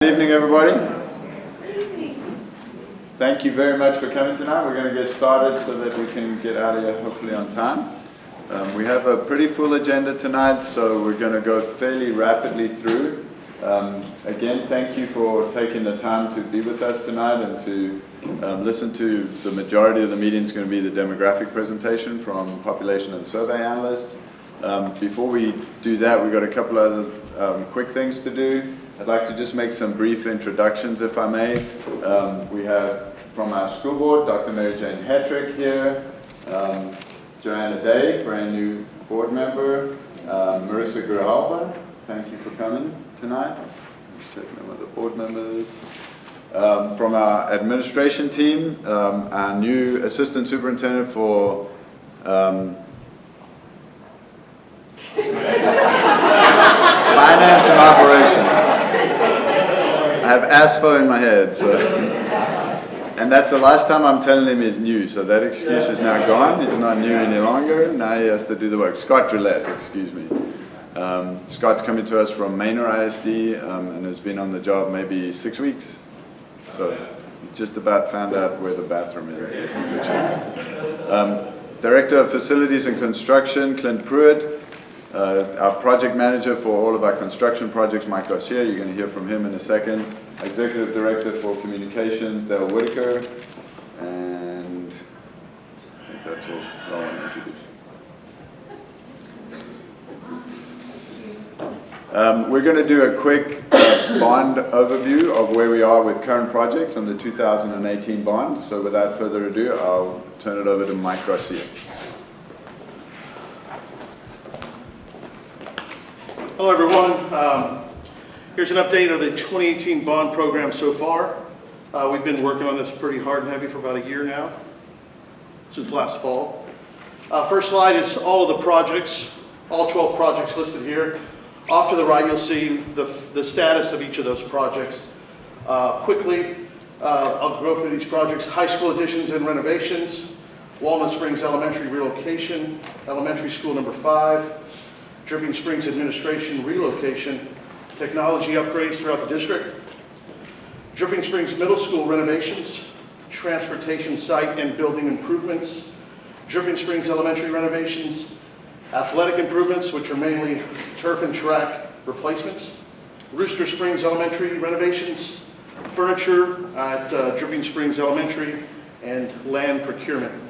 Good evening, everybody. Thank you very much for coming tonight. We're going to get started so that we can get out of here hopefully on time. We have a pretty full agenda tonight, so we're going to go fairly rapidly through. Again, thank you for taking the time to be with us tonight and to listen to the majority of the meeting is going to be the demographic presentation from population and survey analysts. Before we do that, we've got a couple other quick things to do. I'd like to just make some brief introductions, if I may. We have from our school board, Dr. Mary Jane Hetrick here, Joanna Day, brand new board member, Marissa Grijalva, thank you for coming tonight. Just checking in with the board members. From our administration team, our new assistant superintendent for finance and operations. I have ASFO in my head, so. And that's the last time I'm telling him he's new, so that excuse is now gone. He's not new any longer. Now he has to do the work. Scott Gillette, excuse me. Scott's coming to us from Manor ISD and has been on the job maybe 6 weeks. So he's just about found out where the bathroom is. He's in good shape. Director of Facilities and Construction, Clint Pruitt. Our project manager for all of our construction projects, Mike Garcia, you're going to hear from him in a second. Executive Director for Communications, Dale Whitaker. And I think that's all I want to introduce. We're going to do a quick bond overview of where we are with current projects on the 2018 bond. So without further ado, I'll turn it over to Mike Garcia. Hello everyone. Here's an update of the 2018 bond program so far. We've been working on this pretty hard and heavy for about a year now, since last fall. First slide is all of the projects, all 12 projects listed here. Off to the right you'll see the status of each of those projects. Quickly, I'll go through these projects. High school additions and renovations, Walnut Springs Elementary relocation, elementary school number 5, Dripping Springs Administration relocation, technology upgrades throughout the district, Dripping Springs Middle School renovations, transportation site and building improvements, Dripping Springs Elementary renovations, athletic improvements, which are mainly turf and track replacements, Rooster Springs Elementary renovations, furniture at Dripping Springs Elementary, and land procurement.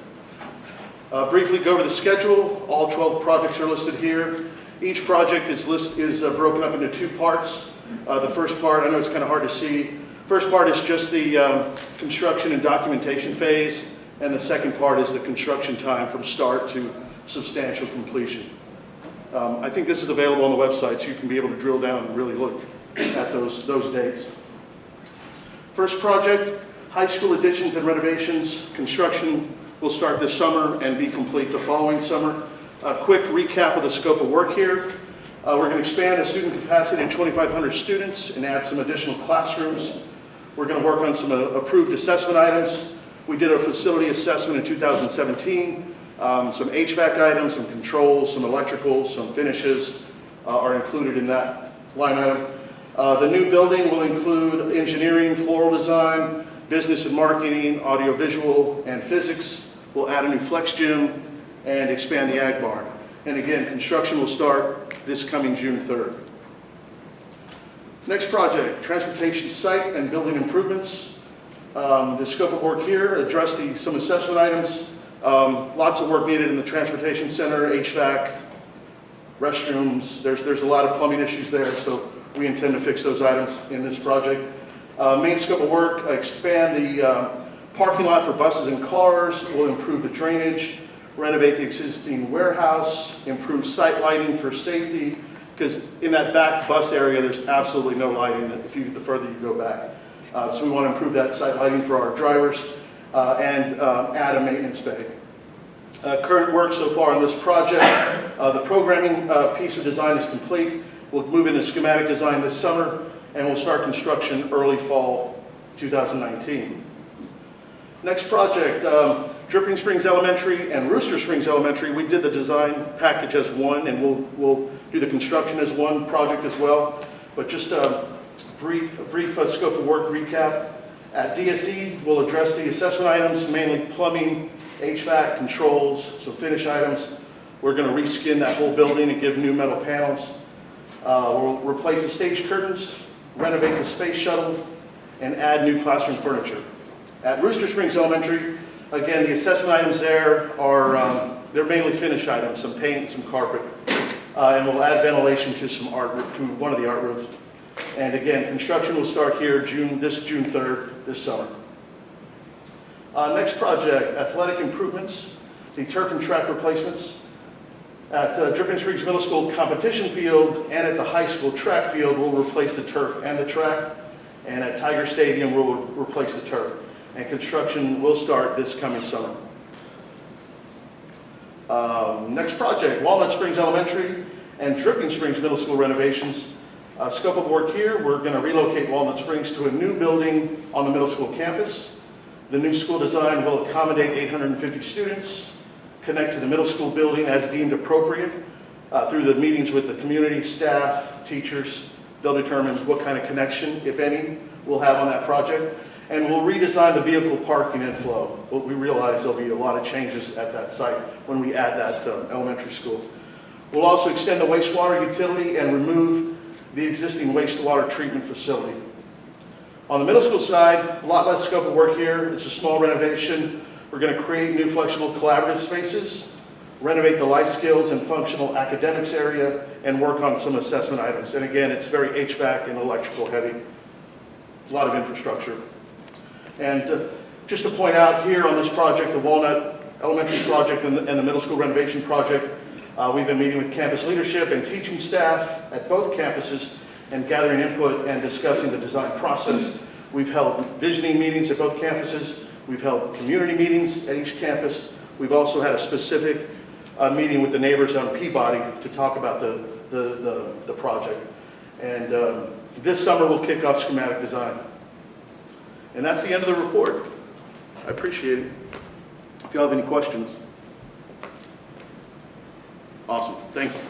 Briefly go over the schedule. All 12 projects are listed here. Each project is broken up into 2 parts. The first part, I know it's kind of hard to see. First part is just the construction and documentation phase, and the second part is the construction time from start to substantial completion. I think this is available on the website, so you can be able to drill down and really look at those dates. First project, high school additions and renovations. Construction will start this summer and be complete the following summer. A quick recap of the scope of work here. We're going to expand the student capacity to 2,500 students and add some additional classrooms. We're going to work on some approved assessment items. We did a facility assessment in 2017. Some HVAC items, some controls, some electrical, some finishes are included in that line item. The new building will include engineering, floral design, business and marketing, audiovisual, and physics. We'll add a new flex gym and expand the ag barn. And again, construction will start this coming June 3rd. Next project, transportation site and building improvements. The scope of work here, address some assessment items. Lots of work needed in the transportation center, HVAC, restrooms. There's a lot of plumbing issues there, so we intend to fix those items in this project. Main scope of work, expand the parking lot for buses and cars. We'll improve the drainage, renovate the existing warehouse, improve site lighting for safety, because in that back bus area there's absolutely no lighting the further you go back. So we want to improve that site lighting for our drivers and add a maintenance bay. Current work so far on this project, the programming piece of design is complete. We'll move into schematic design this summer and we'll start construction early fall 2019. Next project, Dripping Springs Elementary and Rooster Springs Elementary. We did the design package as one, and we'll do the construction as one project as well. But just brief scope of work recap. At DSE, we'll address the assessment items, mainly plumbing, HVAC, controls, some finish items. We're going to reskin that whole building and give new metal panels. We'll replace the stage curtains, renovate the space shuttle, and add new classroom furniture. At Rooster Springs Elementary, again, the assessment items there are, they're mainly finish items, some paint, some carpet, and we'll add ventilation to to one of the art rooms. And again, construction will start here this June 3rd, this summer. Next project, athletic improvements, the turf and track replacements. At Dripping Springs Middle School competition field and at the high school track field, we'll replace the turf and the track. And at Tiger Stadium, we'll replace the turf. And construction will start this coming summer. Next project, Walnut Springs Elementary and Dripping Springs Middle School renovations. Scope of work here, we're going to relocate Walnut Springs to a new building on the middle school campus. The new school design will accommodate 850 students, connect to the middle school building as deemed appropriate. Through the meetings with the community, staff, teachers, they'll determine what kind of connection, if any, we'll have on that project. And we'll redesign the vehicle parking and flow. But we realize there'll be a lot of changes at that site when we add that elementary school. We'll also extend the wastewater utility and remove the existing wastewater treatment facility. On the middle school side, a lot less scope of work here. It's a small renovation. We're going to create new flexible collaborative spaces, renovate the life skills and functional academics area, and work on some assessment items. And again, it's very HVAC and electrical heavy. A lot of infrastructure. And just to point out here on this project, the Walnut Elementary project and the middle school renovation project, we've been meeting with campus leadership and teaching staff at both campuses and gathering input and discussing the design process. We've held visioning meetings at both campuses. We've held community meetings at each campus. We've also had a specific meeting with the neighbors on Peabody to talk about the project. And this summer we'll kick off schematic design. And that's the end of the report. I appreciate it. If you all have any questions. Awesome, thanks.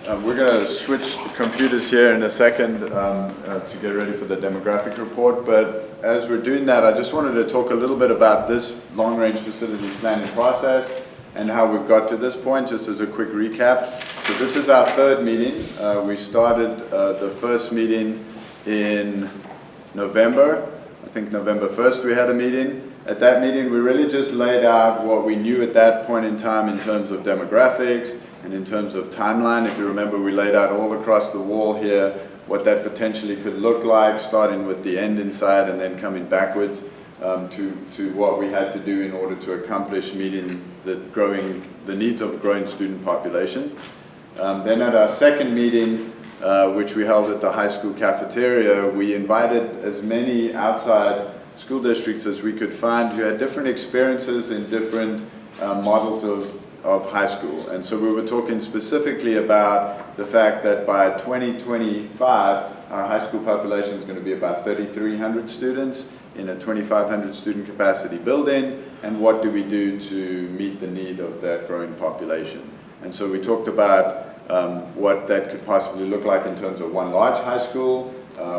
We're going to switch computers here in a second to get ready for the demographic report, but as we're doing that, I just wanted to talk a little bit about this long-range facilities planning process and how we've got to this point, just as a quick recap. So this is our third meeting. We started the first meeting in November. I think November 1st we had a meeting. At that meeting, we really just laid out what we knew at that point in time in terms of demographics and in terms of timeline. If you remember, we laid out all across the wall here what that potentially could look like, starting with the end inside and then coming backwards to what we had to do in order to accomplish meeting the needs of a growing student population. Then at our second meeting, which we held at the high school cafeteria, we invited as many outside school districts as we could find who had different experiences in different models of high school. And so we were talking specifically about the fact that by 2025, our high school population is going to be about 3,300 students in a 2,500 student capacity building, and what do we do to meet the need of that growing population. And so we talked about what that could possibly look like in terms of one large high school.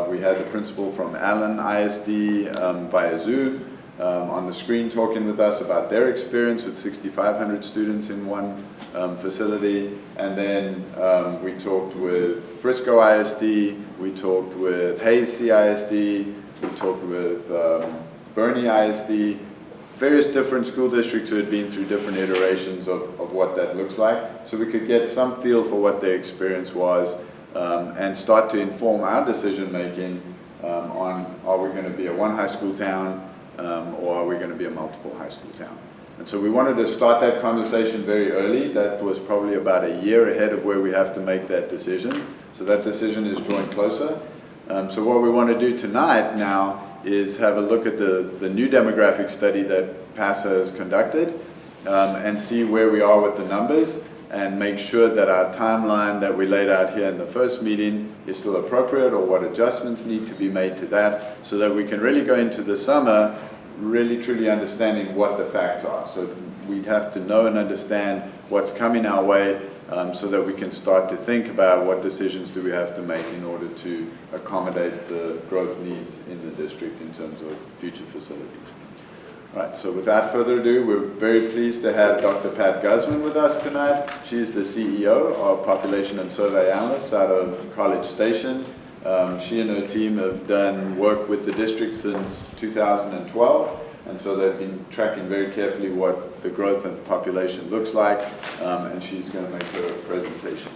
We had the principal from Allen ISD via Zoom on the screen talking with us about their experience with 6,500 students in one facility. And then we talked with Frisco ISD, we talked with Hayes CISD, we talked with Bernie ISD, various different school districts who had been through different iterations of what that looks like, so we could get some feel for what their experience was and start to inform our decision making on, are we going to be a one high school town or are we going to be a multiple high school town. And so we wanted to start that conversation very early. That was probably about a year ahead of where we have to make that decision. So that decision is drawing closer. So what we want to do tonight now is have a look at the new demographic study that PASA has conducted and see where we are with the numbers and make sure that our timeline that we laid out here in the first meeting is still appropriate, or what adjustments need to be made to that, so that we can really go into the summer really truly understanding what the facts are. So we'd have to know and understand what's coming our way so that we can start to think about what decisions do we have to make in order to accommodate the growth needs in the district in terms of future facilities. Right, so without further ado, we're very pleased to have Dr. Pat Guseman with us tonight. She's the CEO of Population and Survey Analysts out of College Station. She and her team have done work with the district since 2012, and so they've been tracking very carefully what the growth of population looks like, and she's going to make her presentation.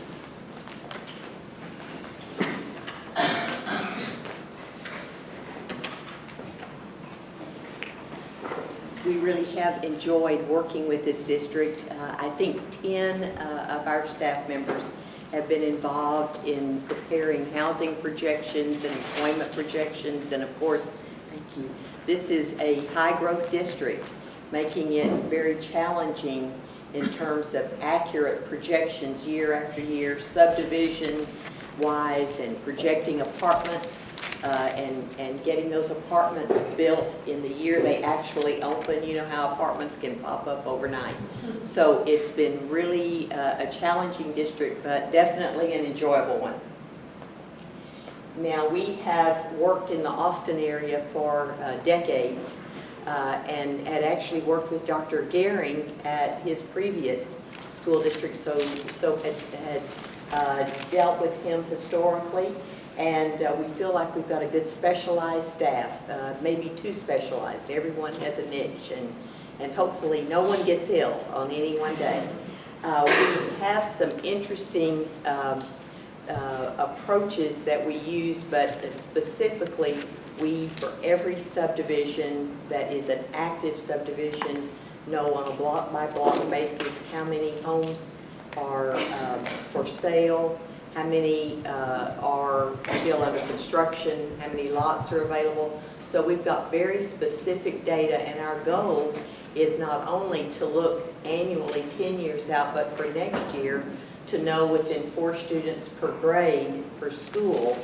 We really have enjoyed working with this district. I think 10 of our staff members have been involved in preparing housing projections and employment projections, and of course, thank you, this is a high-growth district, making it very challenging in terms of accurate projections year after year, subdivision-wise, and projecting apartments. And getting those apartments built in the year they actually open. You know how apartments can pop up overnight. So it's been really a challenging district, but definitely an enjoyable one. Now, we have worked in the Austin area for decades and had actually worked with Dr. Gehring at his previous school district, so had dealt with him historically. And we feel like we've got a good specialized staff, maybe too specialized. Everyone has a niche, and hopefully no one gets ill on any one day. We have some interesting approaches that we use, but specifically, for every subdivision that is an active subdivision, know on a block-by-block basis how many homes are for sale, how many are still under construction, how many lots are available. So we've got very specific data, and our goal is not only to look annually 10 years out, but for next year to know within 4 students per grade per school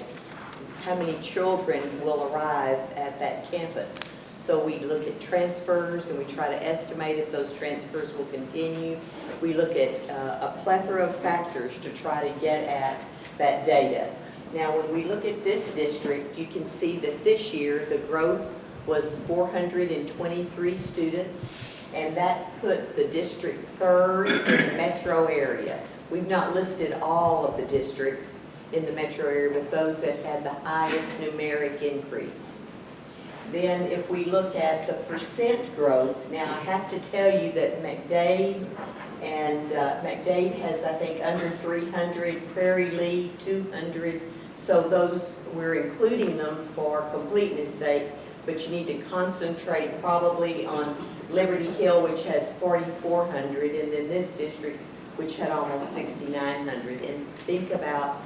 how many children will arrive at that campus. So we look at transfers, and we try to estimate if those transfers will continue. We look at a plethora of factors to try to get at that data. Now, when we look at this district, you can see that this year the growth was 423 students, and that put the district 3rd in the metro area. We've not listed all of the districts in the metro area, with those that had the highest numeric increase. Then if we look at the percent growth, now I have to tell you that McDade has, I think, under 300, Prairie Lee 200, so those, we're including them for completeness sake, but you need to concentrate probably on Liberty Hill, which has 4,400, and then this district, which had almost 6,900, and think about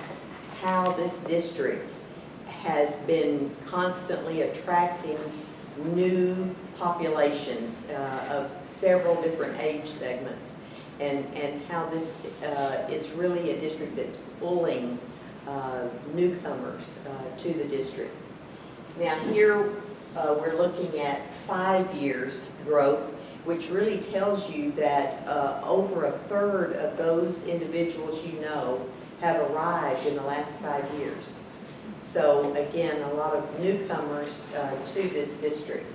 how this district has been constantly attracting new populations of several different age segments, and how this is really a district that's pulling newcomers to the district. Now here we're looking at 5 years growth, which really tells you that over a third of those individuals you know have arrived in the last 5 years. So again, a lot of newcomers to this district.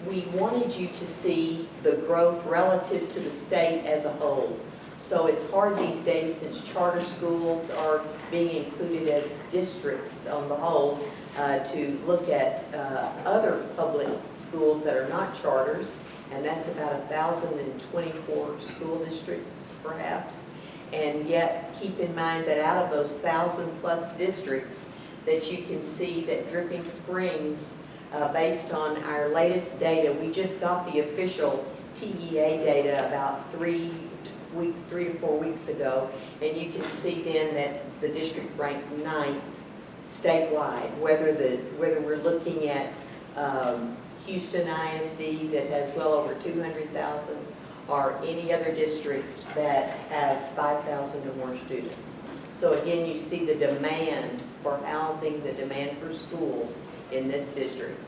We wanted you to see the growth relative to the state as a whole. So it's hard these days, since charter schools are being included as districts on the whole, to look at other public schools that are not charters, and that's about 1,024 school districts perhaps. And yet keep in mind that out of those 1,000+ districts, that you can see that Dripping Springs, based on our latest data, we just got the official TEA data about 3 to 4 weeks ago, and you can see then that the district ranked 9th statewide. Whether we're looking at Houston ISD that has well over 200,000, or any other districts that have 5,000 or more students. So again, you see the demand for housing, the demand for schools in this district.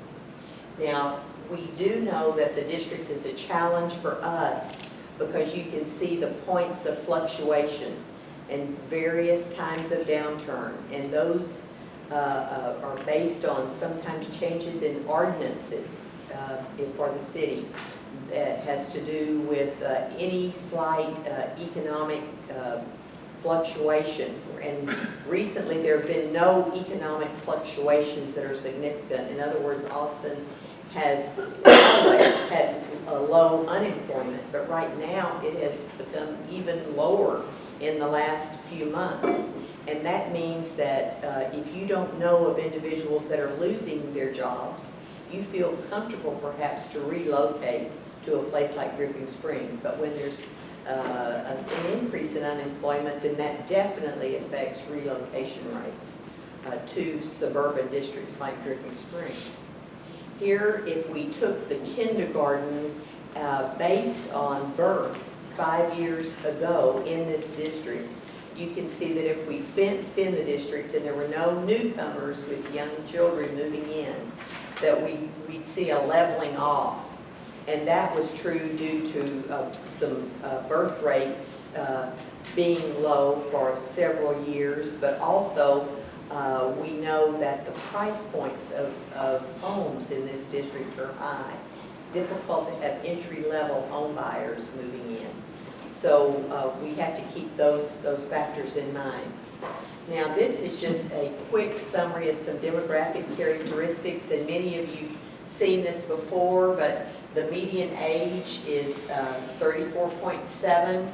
Now, we do know that the district is a challenge for us because you can see the points of fluctuation and various times of downturn. And those are based on sometimes changes in ordinances for the city that has to do with any slight economic fluctuation. And recently there have been no economic fluctuations that are significant. In other words, Austin has always had a low unemployment, but right now it has become even lower in the last few months. And that means that if you don't know of individuals that are losing their jobs, you feel comfortable perhaps to relocate to a place like Dripping Springs. But when there's an increase in unemployment, then that definitely affects relocation rates to suburban districts like Dripping Springs. Here, if we took the kindergarten based on births 5 years ago in this district, you can see that if we fenced in the district and there were no newcomers with young children moving in, that we'd see a leveling off. And that was true due to some birth rates being low for several years, but also we know that the price points of homes in this district are high. It's difficult to have entry-level home buyers moving in. So we have to keep those factors in mind. Now, this is just a quick summary of some demographic characteristics, and many of you have seen this before, but the median age is 34.7.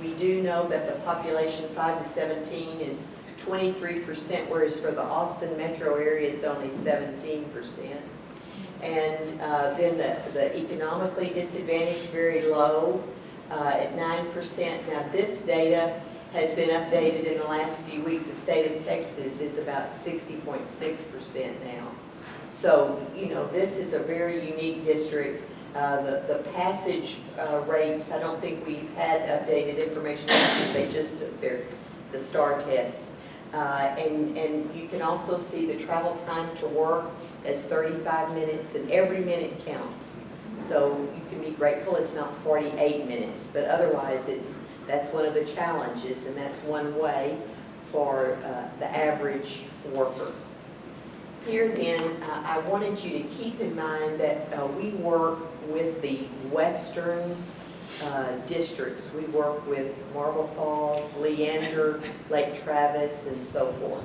We do know that the population 5 to 17 is 23%, whereas for the Austin metro area it's only 17%. And then the economically disadvantaged, very low at 9%. Now this data has been updated in the last few weeks. The state of Texas is about 60.6% now. So, you know, this is a very unique district. The passage rates, I don't think we've had updated information because they just took the STAR tests. And you can also see the travel time to work as 35 minutes, and every minute counts. So you can be grateful it's not 48 minutes, but otherwise that's one of the challenges, and that's one way for the average worker. Here then, I wanted you to keep in mind that we work with the western districts. We work with Marble Falls, Leander, Lake Travis, and so forth.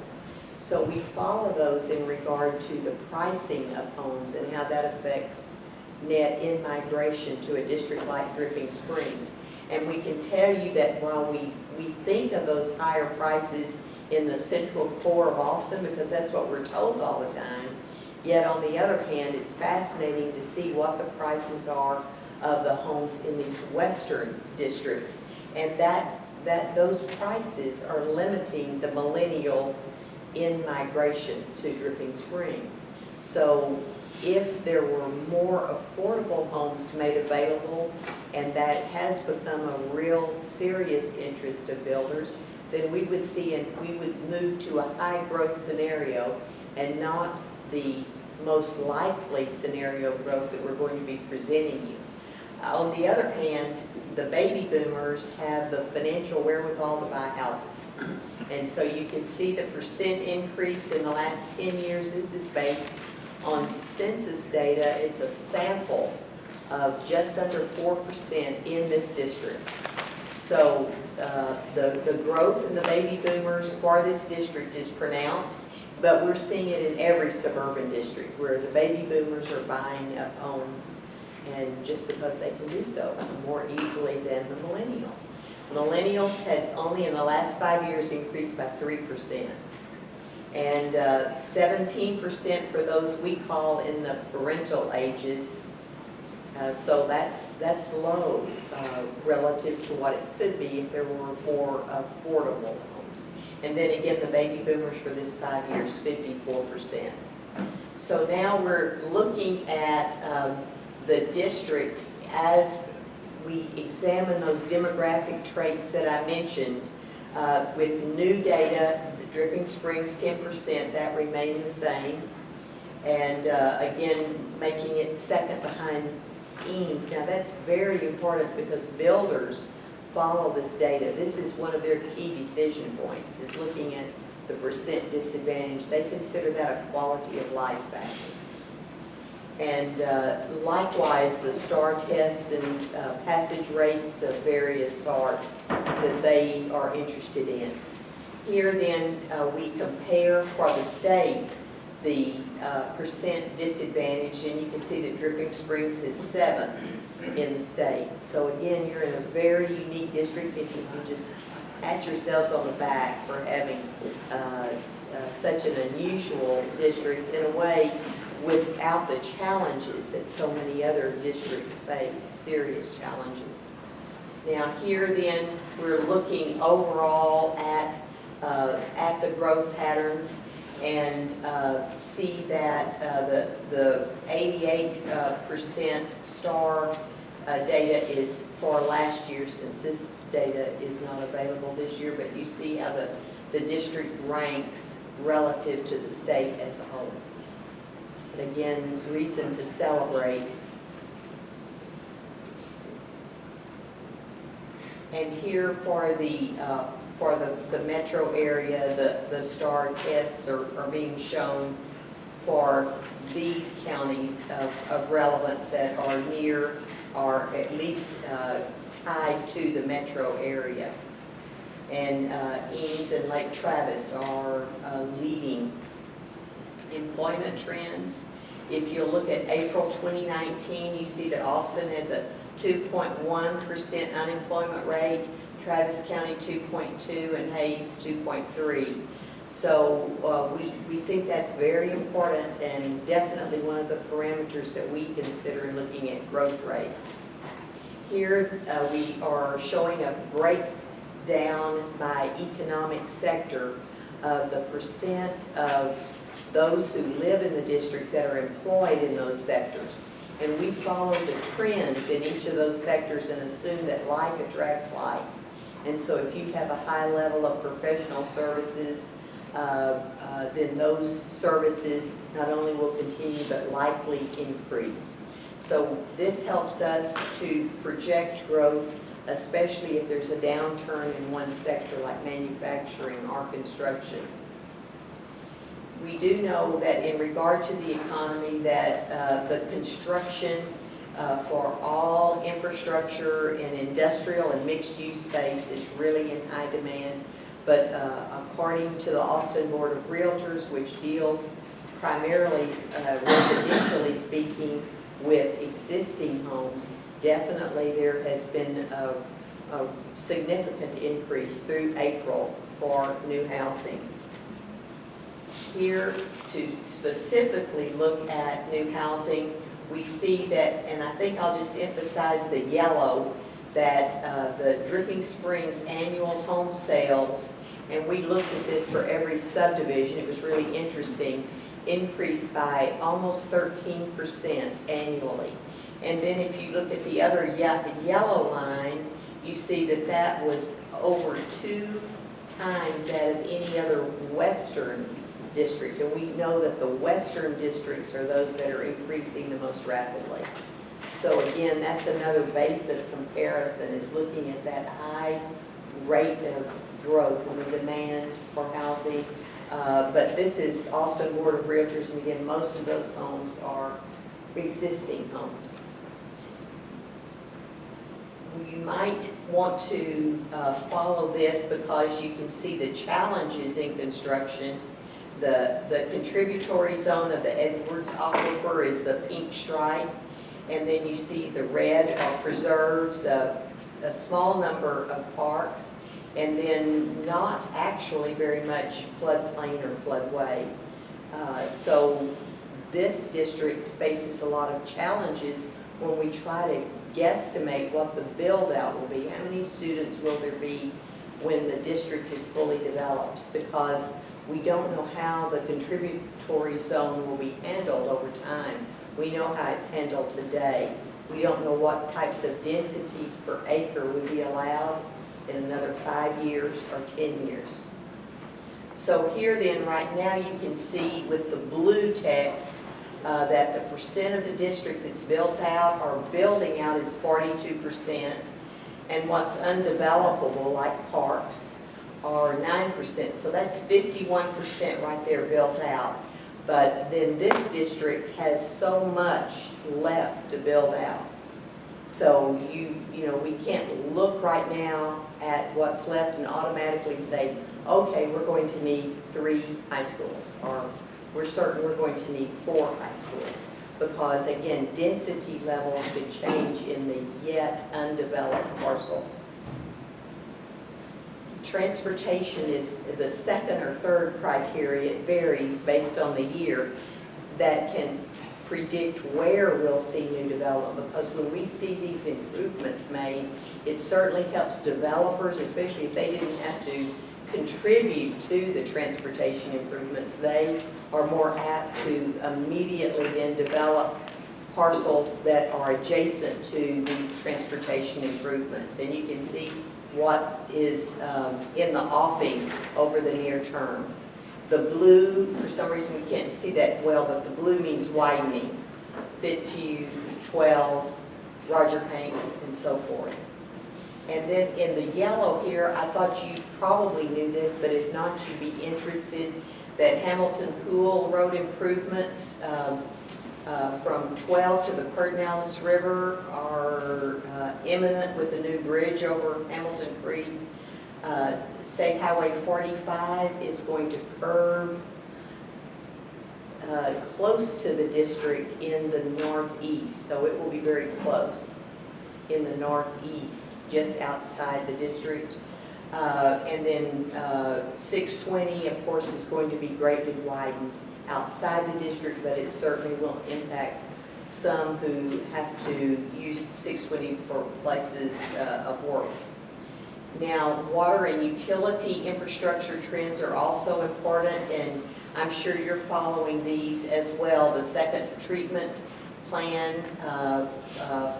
So we follow those in regard to the pricing of homes and how that affects net in-migration to a district like Dripping Springs. And we can tell you that while we think of those higher prices in the central core of Austin, because that's what we're told all the time, yet on the other hand, it's fascinating to see what the prices are of the homes in these western districts, and that those prices are limiting the millennial in-migration to Dripping Springs. So if there were more affordable homes made available, and that has become a real serious interest of builders, then we would see, and we would move to a high growth scenario and not the most likely scenario of growth that we're going to be presenting you. On the other hand, the baby boomers have the financial wherewithal to buy houses. And so you can see the percent increase in the last 10 years. This is based on census data. It's a sample of just under 4% in this district. So the growth in the baby boomers for this district is pronounced, but we're seeing it in every suburban district where the baby boomers are buying up homes, and just because they can do so more easily than the millennials. Millennials had only in the last 5 years increased by 3%. And 17% for those we call in the parental ages. So that's low relative to what it could be if there were more affordable homes. And then again, the baby boomers for this 5 years, 54%. So now we're looking at the district as we examine those demographic traits that I mentioned with new data. Dripping Springs 10%, that remained the same. And again, making it second behind Eames. Now, that's very important because builders follow this data. This is one of their key decision points, is looking at the percent disadvantage. They consider that a quality of life factor. And likewise, the STAR tests and passage rates of various sorts that they are interested in. Here then, we compare for the state the percent disadvantage, and you can see that Dripping Springs is 7th in the state. So again, you're in a very unique district if you can just pat yourselves on the back for having such an unusual district in a way without the challenges that so many other districts face, serious challenges. Now here then, we're looking overall at the growth patterns and see that the 88% STAR data is for last year, since this data is not available this year, but you see how the district ranks relative to the state as a whole. And again, there's reason to celebrate. And here for the metro area, the STAR tests are being shown for these counties of relevance that are near or at least tied to the metro area. And Eames and Lake Travis are leading employment trends. If you look at April 2019, you see that Austin has a 2.1% unemployment rate, Travis County 2.2, and Hayes 2.3. So we think that's very important and definitely one of the parameters that we consider in looking at growth rates. Here we are showing a breakdown by economic sector of the percent of those who live in the district that are employed in those sectors. And we follow the trends in each of those sectors and assume that like attracts like. And so if you have a high level of professional services, then those services not only will continue but likely increase. So this helps us to project growth, especially if there's a downturn in one sector like manufacturing or construction. We do know that in regard to the economy that the construction for all infrastructure in industrial and mixed-use space is really in high demand. But according to the Austin Board of Realtors, which deals primarily, residentially speaking, with existing homes, definitely there has been a significant increase through April for new housing. Here, to specifically look at new housing, we see that, and I think I'll just emphasize the yellow, that the Dripping Springs annual home sales, and we looked at this for every subdivision, it was really interesting, increased by almost 13% annually. And then if you look at the other the yellow line, you see that that was over 2 times that of any other western district. And we know that the western districts are those that are increasing the most rapidly. So again, that's another base of comparison, is looking at that high rate of growth and the demand for housing. But this is Austin Board of Realtors, and again, most of those homes are existing homes. You might want to follow this because you can see the challenges in construction. The contributory zone of the Edwards Aquifer is the pink stripe, and then you see the red are preserves, a small number of parks, and then not actually very much floodplain or floodway. So this district faces a lot of challenges when we try to guesstimate what the build out will be. How many students will there be when the district is fully developed? Because we don't know how the contributory zone will be handled over time. We know how it's handled today. We don't know what types of densities per acre would be allowed in another 5 years or 10 years. So here then, right now, you can see with the blue text that the percent of the district that's built out or building out is 42%, and what's undevelopable, like parks, are 9%. So that's 51% right there built out. But then this district has so much left to build out. So you know, we can't look right now at what's left and automatically say, okay, we're going to need 3 high schools, or we're certain we're going to need 4 high schools. Because again, density levels could change in the yet undeveloped parcels. Transportation is the second or third criteria. It varies based on the year that can predict where we'll see new development, because when we see these improvements made, it certainly helps developers, especially if they didn't have to contribute to the transportation improvements. They are more apt to immediately then develop parcels that are adjacent to these transportation improvements. And you can see what is in the offing over the near term. The blue, for some reason we can't see that well, but the blue means widening. Fitzhugh, 12, Roger Hanks, and so forth. And then in the yellow here, I thought you probably knew this, but if not, you'd be interested that Hamilton Pool Road improvements from 12 to the Pedernales River are imminent with the new bridge over Hamilton Creek. State Highway 45 is going to curve close to the district in the northeast, so it will be very close in the northeast, just outside the district. And then 620, of course, is going to be greatly widened outside the district, but it certainly will impact some who have to use 620 for places of work. Now, water and utility infrastructure trends are also important, and I'm sure you're following these as well. The second treatment plan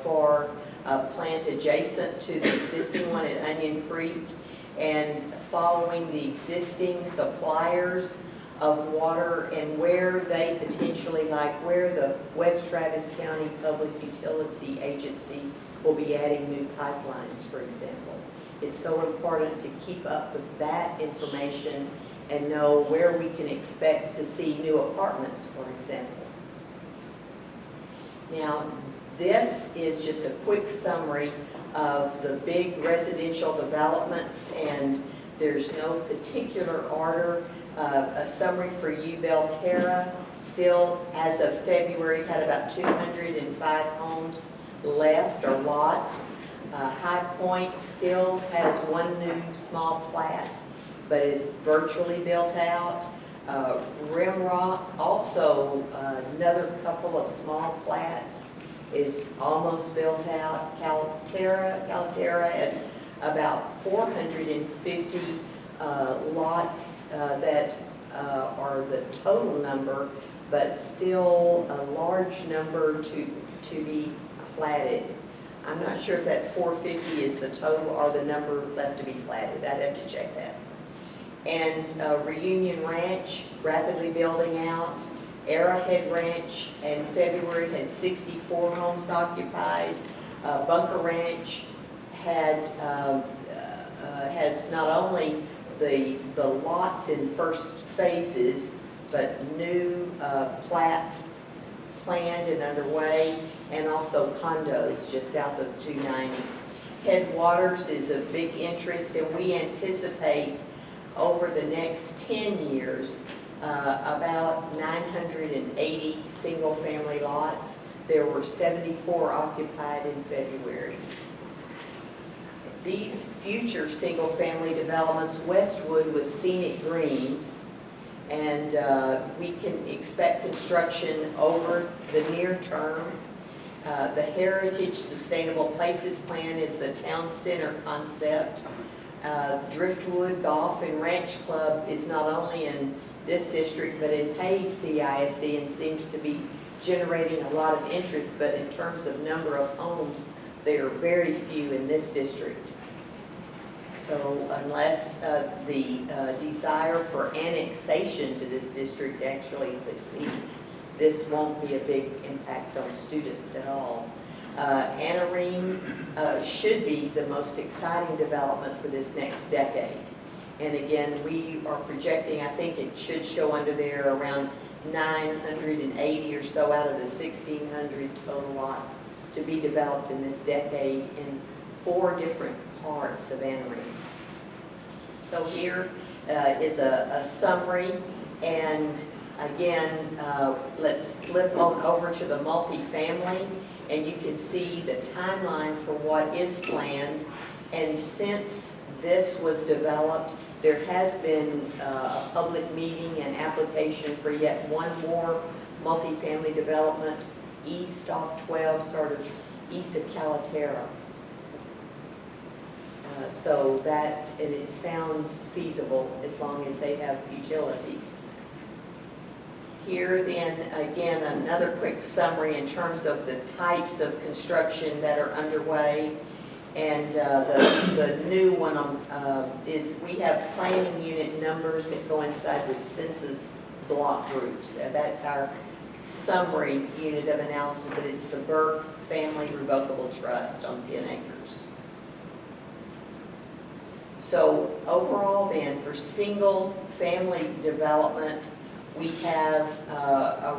for a plant adjacent to the existing one at Onion Creek, and following the existing suppliers of water and where they potentially, like where the West Travis County Public Utility Agency will be adding new pipelines, for example. It's so important to keep up with that information and know where we can expect to see new apartments, for example. Now, this is just a quick summary of the big residential developments, and there's no particular order. A summary for you, Belterra, still as of February had about 205 homes left, or lots. High Point still has 1 new small plat, but is virtually built out. Rimrock, also another couple of small plats, is almost built out. Calaterra has about 450 lots that are the total number, but still a large number to be platted. I'm not sure if that 450 is the total or the number left to be platted. I'd have to check that. And Reunion Ranch, rapidly building out. Arrowhead Ranch in February had 64 homes occupied. Bunker Ranch has not only the lots in first phases, but new plats planned and underway, and also condos just south of 290. Headwaters is of big interest, and we anticipate over the next 10 years about 980 single-family lots. There were 74 occupied in February. These future single-family developments, Westwood was Scenic Greens, and we can expect construction over the near term. The Heritage Sustainable Places Plan is the town center concept. Driftwood Golf and Ranch Club is not only in this district, but in Hayes CISD, and seems to be generating a lot of interest, but in terms of number of homes, there are very few in this district. So unless the desire for annexation to this district actually succeeds, this won't be a big impact on students at all. Anarene should be the most exciting development for this next decade. And again, we are projecting, I think it should show under there, around 980 or so out of the 1,600 total lots to be developed in this decade in 4 different parts of Anarene. So here is a summary, and again, let's flip on over to the multifamily, and you can see the timeline for what is planned. And since this was developed, there has been a public meeting and application for yet one more multifamily development, east off 12, sort of east of Calaterra. So that, and it sounds feasible as long as they have utilities. Here then, again, another quick summary in terms of the types of construction that are underway. And the new one is we have planning unit numbers that coincide with census block groups. That's our summary unit of analysis, but it's the Burke Family Revocable Trust on 10 acres. So overall then, for single family development, we have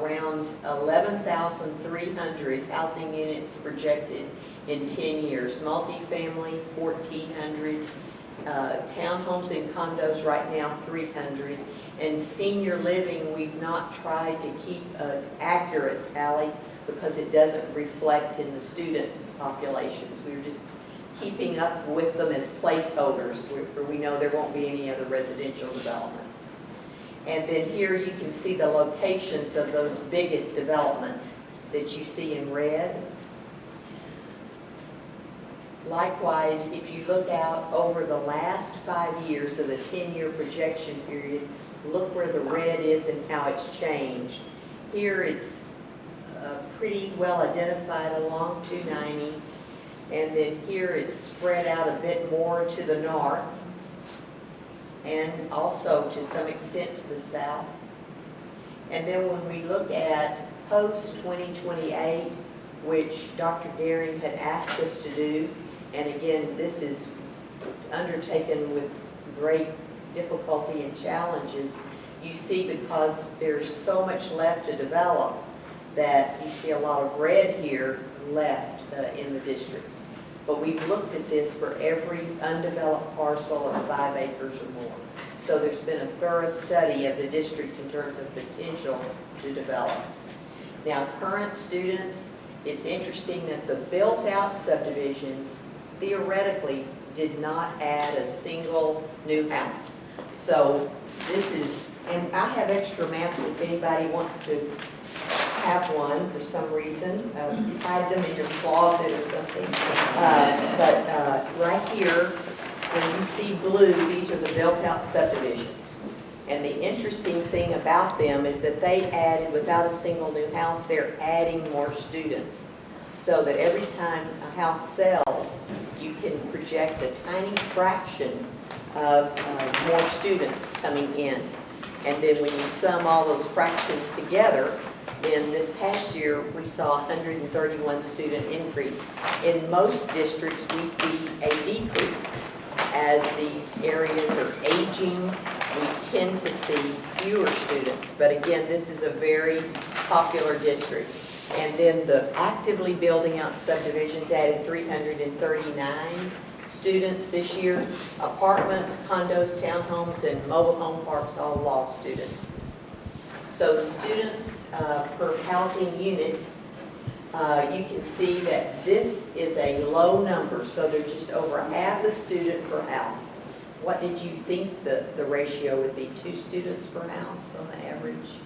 around 11,300 housing units projected in 10 years. Multifamily, 1,400. Townhomes and condos right now, 300. And senior living, we've not tried to keep an accurate tally because it doesn't reflect in the student populations. We're just keeping up with them as placeholders where we know there won't be any other residential development. And then here you can see the locations of those biggest developments that you see in red. Likewise, if you look out over the last 5 years of the 10-year projection period, look where the red is and how it's changed. Here it's pretty well identified along 290, and then here it's spread out a bit more to the north, and also to some extent to the south. And then when we look at post-2028, which Dr. Daring had asked us to do, and again, this is undertaken with great difficulty and challenges, you see because there's so much left to develop that you see a lot of red here left in the district. But we've looked at this for every undeveloped parcel of 5 acres or more. So there's been a thorough study of the district in terms of potential to develop. Now, current students, it's interesting that the built-out subdivisions theoretically did not add a single new house. So this is, and I have extra maps if anybody wants to have one for some reason. Hide them in your closet or something. Right here, when you see blue, these are the built-out subdivisions. And the interesting thing about them is that they added, without a single new house, they're adding more students. So that every time a house sells, you can project a tiny fraction of more students coming in. And then when you sum all those fractions together, in this past year, we saw 131 student increase. In most districts, we see a decrease. As these areas are aging, we tend to see fewer students. But again, this is a very popular district. And then the actively building out subdivisions added 339 students this year. Apartments, condos, townhomes, and mobile home parks all lost students. So students per housing unit, you can see that this is a low number. So there's just over half a student per house. What did you think the ratio would be? 2 students per house on the average?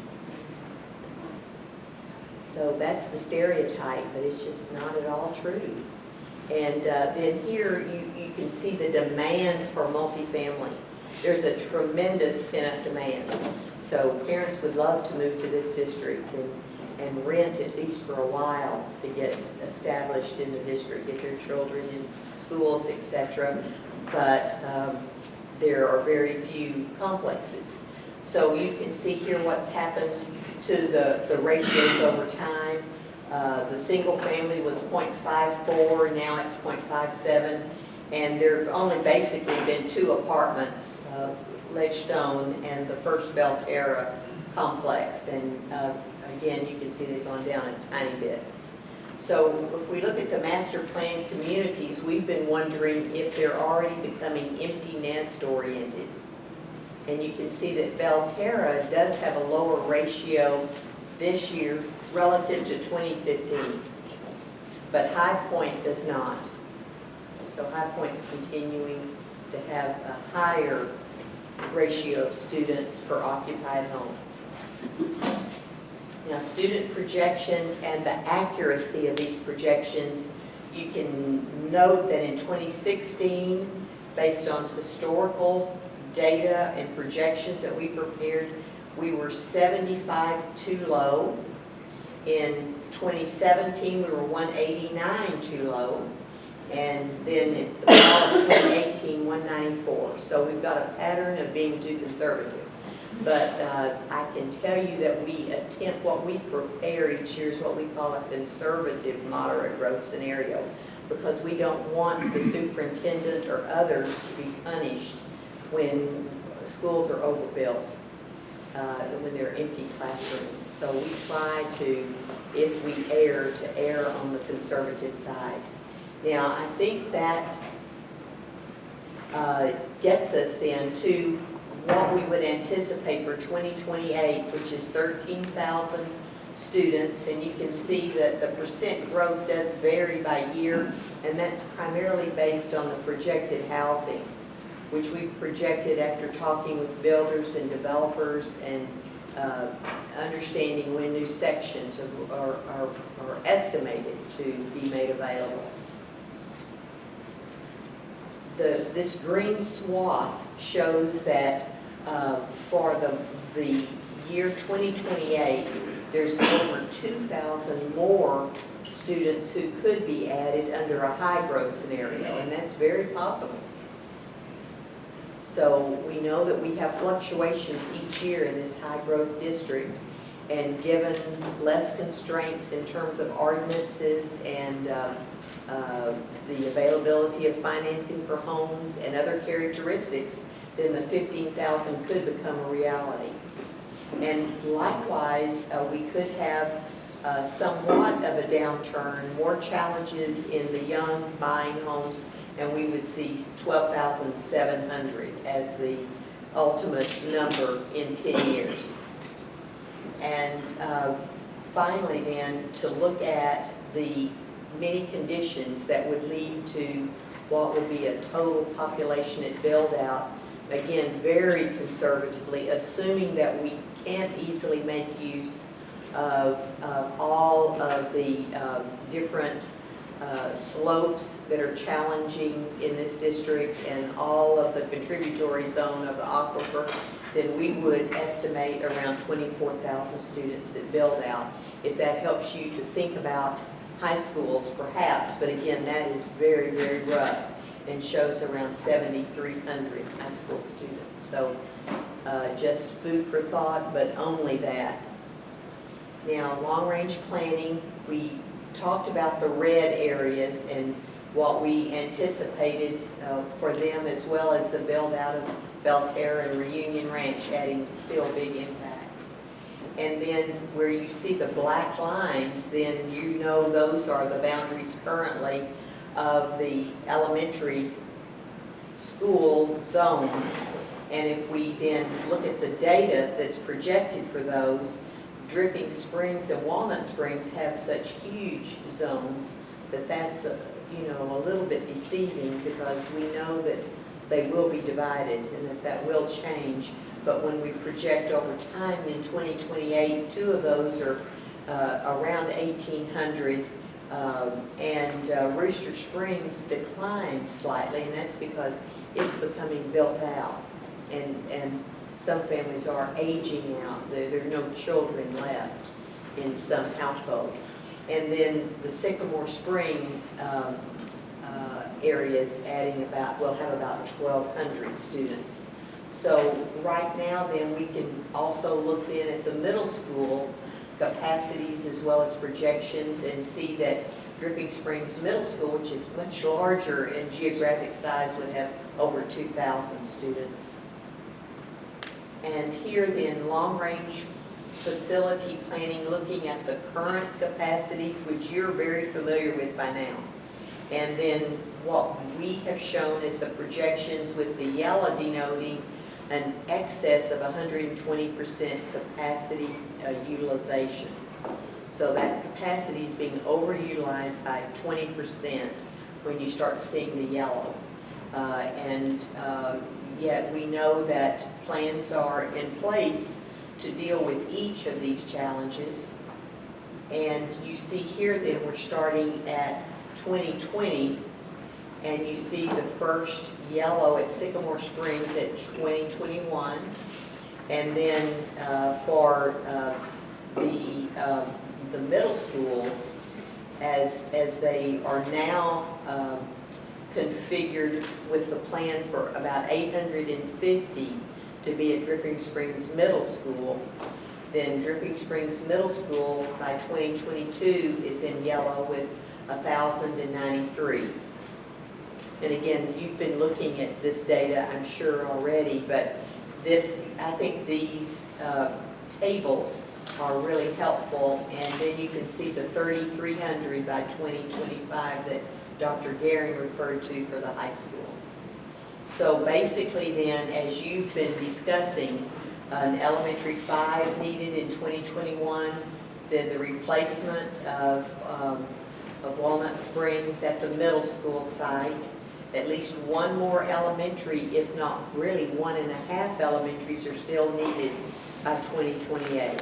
So that's the stereotype, but it's just not at all true. And then here you can see the demand for multifamily. There's a tremendous pent-up demand. So parents would love to move to this district and rent at least for a while to get established in the district, get their children in schools, etc. But there are very few complexes. So you can see here what's happened to the ratios over time. The single family was 0.54, now it's 0.57, and there have only basically been 2 apartments, Ledgestone and the first Belterra complex, and again, you can see they've gone down a tiny bit. So if we look at the master plan communities, we've been wondering if they're already becoming empty nest oriented. And you can see that Belterra does have a lower ratio this year relative to 2015, but High Point does not. So High Point's continuing to have a higher ratio of students per occupied home. Now, student projections and the accuracy of these projections, you can note that in 2016, based on historical data and projections that we prepared, we were 75 too low. In 2017, we were 189 too low. And then in the fall of 2018, 194. So we've got a pattern of being too conservative. But I can tell you that we attempt, what we prepare each year is what we call a conservative moderate growth scenario, because we don't want the superintendent or others to be punished when schools are overbuilt, when they're empty classrooms. So we try to, if we err, to err on the conservative side. Now, I think that gets us then to what we would anticipate for 2028, which is 13,000 students. And you can see that the percent growth does vary by year, and that's primarily based on the projected housing, which we've projected after talking with builders and developers and understanding when new sections are estimated to be made available. This green swath shows that for the year 2028, there's over 2,000 more students who could be added under a high growth scenario, and that's very possible. So we know that we have fluctuations each year in this high growth district, and given less constraints in terms of ordinances and the availability of financing for homes and other characteristics, then the 15,000 could become a reality. And likewise, we could have somewhat of a downturn, more challenges in the young buying homes, and we would see 12,700 as the ultimate number in 10 years. And finally then, to look at the many conditions that would lead to what would be a total population at build out, again, very conservatively, assuming that we can't easily make use of all of the different slopes that are challenging in this district and all of the contributory zone of the aquifer, then we would estimate around 24,000 students at build out. If that helps you to think about high schools, perhaps, but again, that is very, very rough and shows around 7,300 high school students. So just food for thought, but only that. Now, long-range planning, we talked about the red areas and what we anticipated for them, as well as the build-out of Belterra and Reunion Ranch, adding still big impacts. And then where you see the black lines, then you know those are the boundaries currently of the elementary school zones. And if we then look at the data that's projected for those, Dripping Springs and Walnut Springs have such huge zones that that's a little bit deceiving, because we know that they will be divided and that will change. But when we project over time in 2028, 2 of those are around 1,800, and Rooster Springs declines slightly, and that's because it's becoming built out, and some families are aging out. There are no children left in some households. And then the Sycamore Springs areas adding will have about 1,200 students. So right now then, we can also look then at the middle school capacities as well as projections and see that Dripping Springs Middle School, which is much larger in geographic size, would have over 2,000 students. And here then, long-range facility planning, looking at the current capacities, which you're very familiar with by now. And then what we have shown is the projections with the yellow denoting an excess of 120% capacity utilization. So that capacity is being overutilized by 20% when you start seeing the yellow. Yet we know that plans are in place to deal with each of these challenges. And you see here then we're starting at 2020, and you see the first yellow at Sycamore Springs at 2021. And then for the middle schools, as they are now configured with the plan for about 850 to be at Dripping Springs Middle School, then Dripping Springs Middle School by 2022 is in yellow with 1,093. And again, you've been looking at this data, I'm sure, already, but I think these tables are really helpful, and then you can see the 3,300 by 2025 that Dr. Garing referred to for the high school. So basically then, as you've been discussing, an elementary 5 needed in 2021, then the replacement of Walnut Springs at the middle school site, at least one more elementary, if not really 1.5 elementaries are still needed by 2028.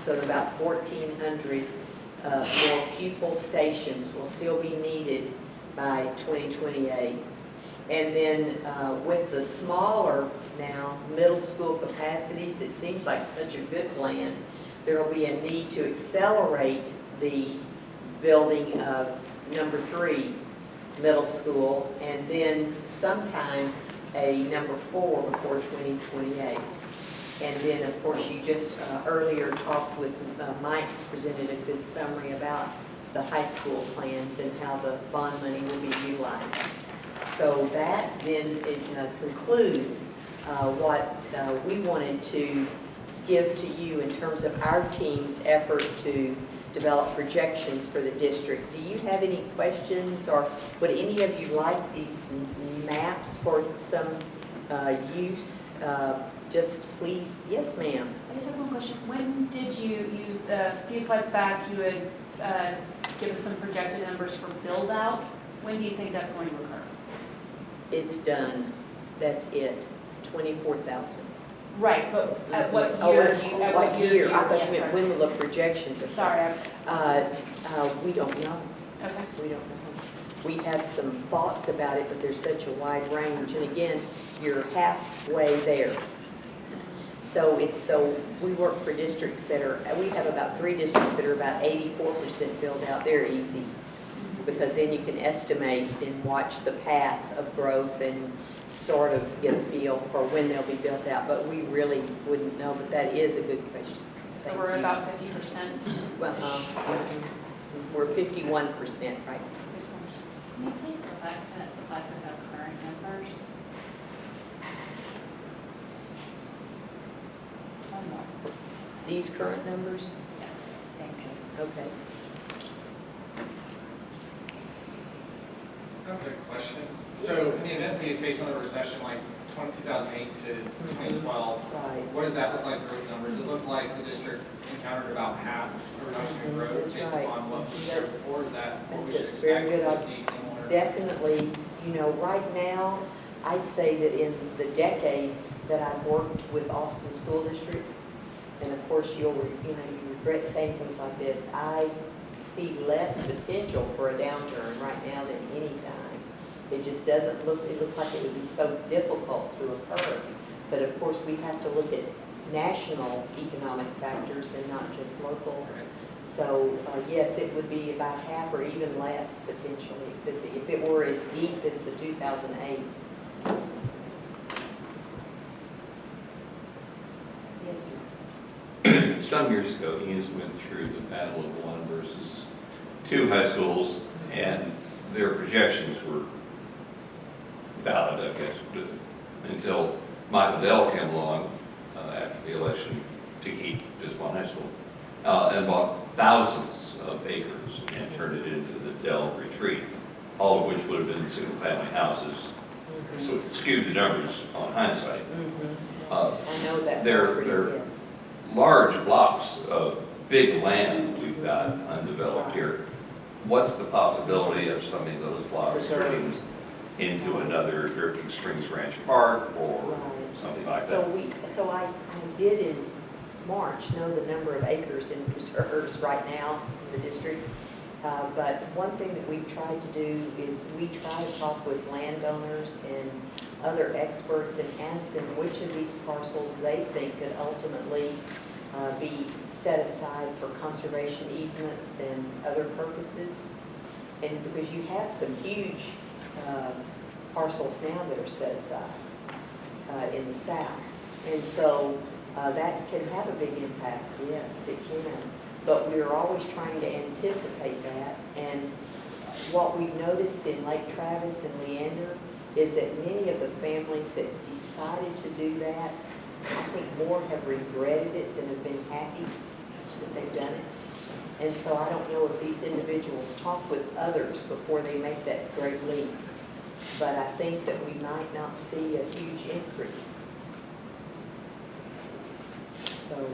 So about 1,400 more pupil stations will still be needed by 2028. And then with the smaller now middle school capacities, it seems like such a good plan. There will be a need to accelerate the building of number 3 middle school, and then sometime a number 4 before 2028. And then, of course, you just earlier talked with Mike, presented a good summary about the high school plans and how the bond money will be utilized. So that then concludes what we wanted to give to you in terms of our team's effort to develop projections for the district. Do you have any questions, or would any of you like these maps for some use? Just please, yes ma'am. I just have one question. When did you a few slides back, you had give us some projected numbers for build out. When do you think that's going to occur? It's done. That's it. 24,000. Right, but at what year? What year? I thought Yes, you meant sorry. when will the projections are. Sorry. We don't know. Okay. We don't know. We have some thoughts about it, but there's such a wide range. And again, you're halfway there. So we work for districts that are, we have about 3 districts that are about 84% built out. They're easy, because then you can estimate and watch the path of growth and sort of get a feel for when they'll be built out. But we really wouldn't know, but that is a good question. So Thank we're you. about 50%. We're 51%, right? Can you please go back to that slide with the current numbers? One more. These current numbers? Yeah, thank you. Okay. I have a question. So in the event we face another recession like 2008 to 2012, Right. what does that look like growth numbers? It looked like the district encountered about half a reduction in growth That's based right. upon what we showed before. Is that what we That's should a very expect good to see similar? Definitely, right now, I'd say that in the decades that I've worked with Austin school districts, and of course you regret saying things like this, I see less potential for a downturn right now than any time. It just doesn't look, it looks like it would be so difficult to occur. But of course, we have to look at national economic factors and not just local. So yes, it would be about half or even less potentially. It could be, if it were as deep as the 2008. Yes, sir. Some years ago, Enos went through the battle of one versus two high schools, and their projections were valid, I guess, until Michael Dell came along after the election to keep just one high school, and bought thousands of acres and turned it into the Dell Retreat, all of which would have been single-family houses. So it skewed the numbers on hindsight. I know that. They're property, yes. large blocks of big land we've got undeveloped here. What's the possibility of some of those blocks turning into another Dripping Springs Ranch Park or Right. something like So that? I did in March know the number of acres in preserves right now in the district. But one thing that we've tried to do is we try to talk with landowners and other experts and ask them which of these parcels they think could ultimately be set aside for conservation easements and other purposes. And because you have some huge parcels now that are set aside in the south. And so that can have a big impact, yes, it can. But we're always trying to anticipate that. And what we've noticed in Lake Travis and Leander is that many of the families that decided to do that, I think more have regretted it than have been happy that they've done it. And so I don't know if these individuals talk with others before they make that great leap. But I think that we might not see a huge increase. So,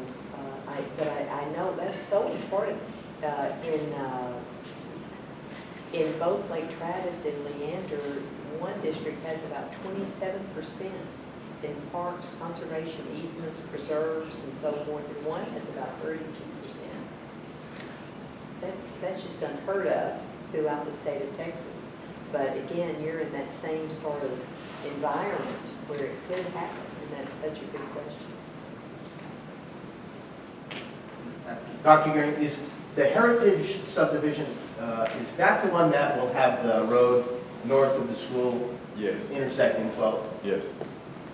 I know that's so important in both Lake Travis and Leander. One district has about 27% in parks, conservation easements, preserves, and so forth, and one has about 32%. That's just unheard of throughout the state of Texas. But again, you're in that same sort of environment where it could happen, and that's such a big question. Dr. Gearing, is the Heritage subdivision, is that the one that will have the road north of the school Yes. intersecting 12? Yes.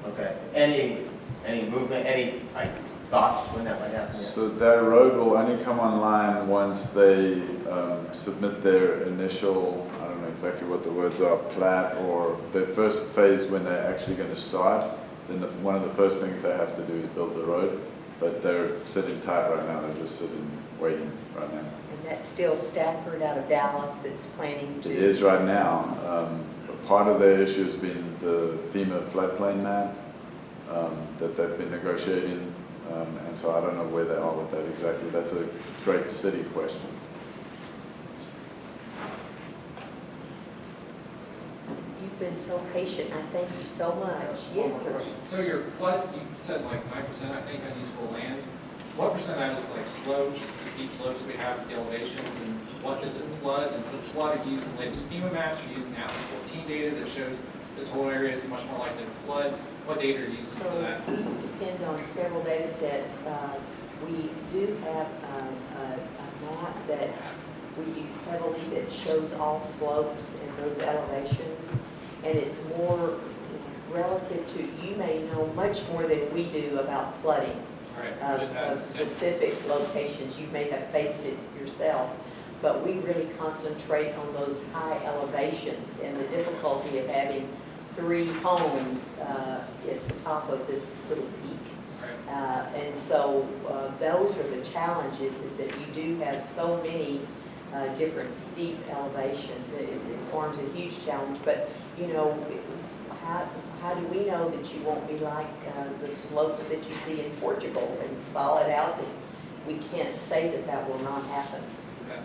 Okay. Any movement, any thoughts when that might happen? Yeah. So that road will only come online once they submit their initial, I don't know exactly what the words are, plat, or their first phase when they're actually going to start. Then one of the first things they have to do is build the road. But they're sitting tight right now. They're just sitting, waiting right now. And that's still Stafford out of Dallas that's planning to... It is right now. Part of their issue has been the FEMA floodplain map that they've been negotiating. And so I don't know where they are with that exactly. That's a great city question. You've been so patient. I thank you so much. Yes, sir. So your flood, you said like 9%, I think, unusable land. What percent of that is like slopes, the steep slopes we have with the elevations, and what is it floods? And for the flood, are you using the latest FEMA maps? Are you using the Atlas 14 data that shows this whole area is much more likely to flood? What data are you using for that? We depend on several data sets. We do have a map that we use heavily that shows all slopes and those elevations. And it's more relative to, you may know much more than we do about flooding of specific locations. You may have faced it yourself. But we really concentrate on those high elevations and the difficulty of having 3 homes at the top of this little peak. And so those are the challenges, is that you do have so many different steep elevations. It forms a huge challenge. But, you know, how do we know that you won't be like the slopes that you see in Portugal and solid housing? We can't say that that will not happen. Okay.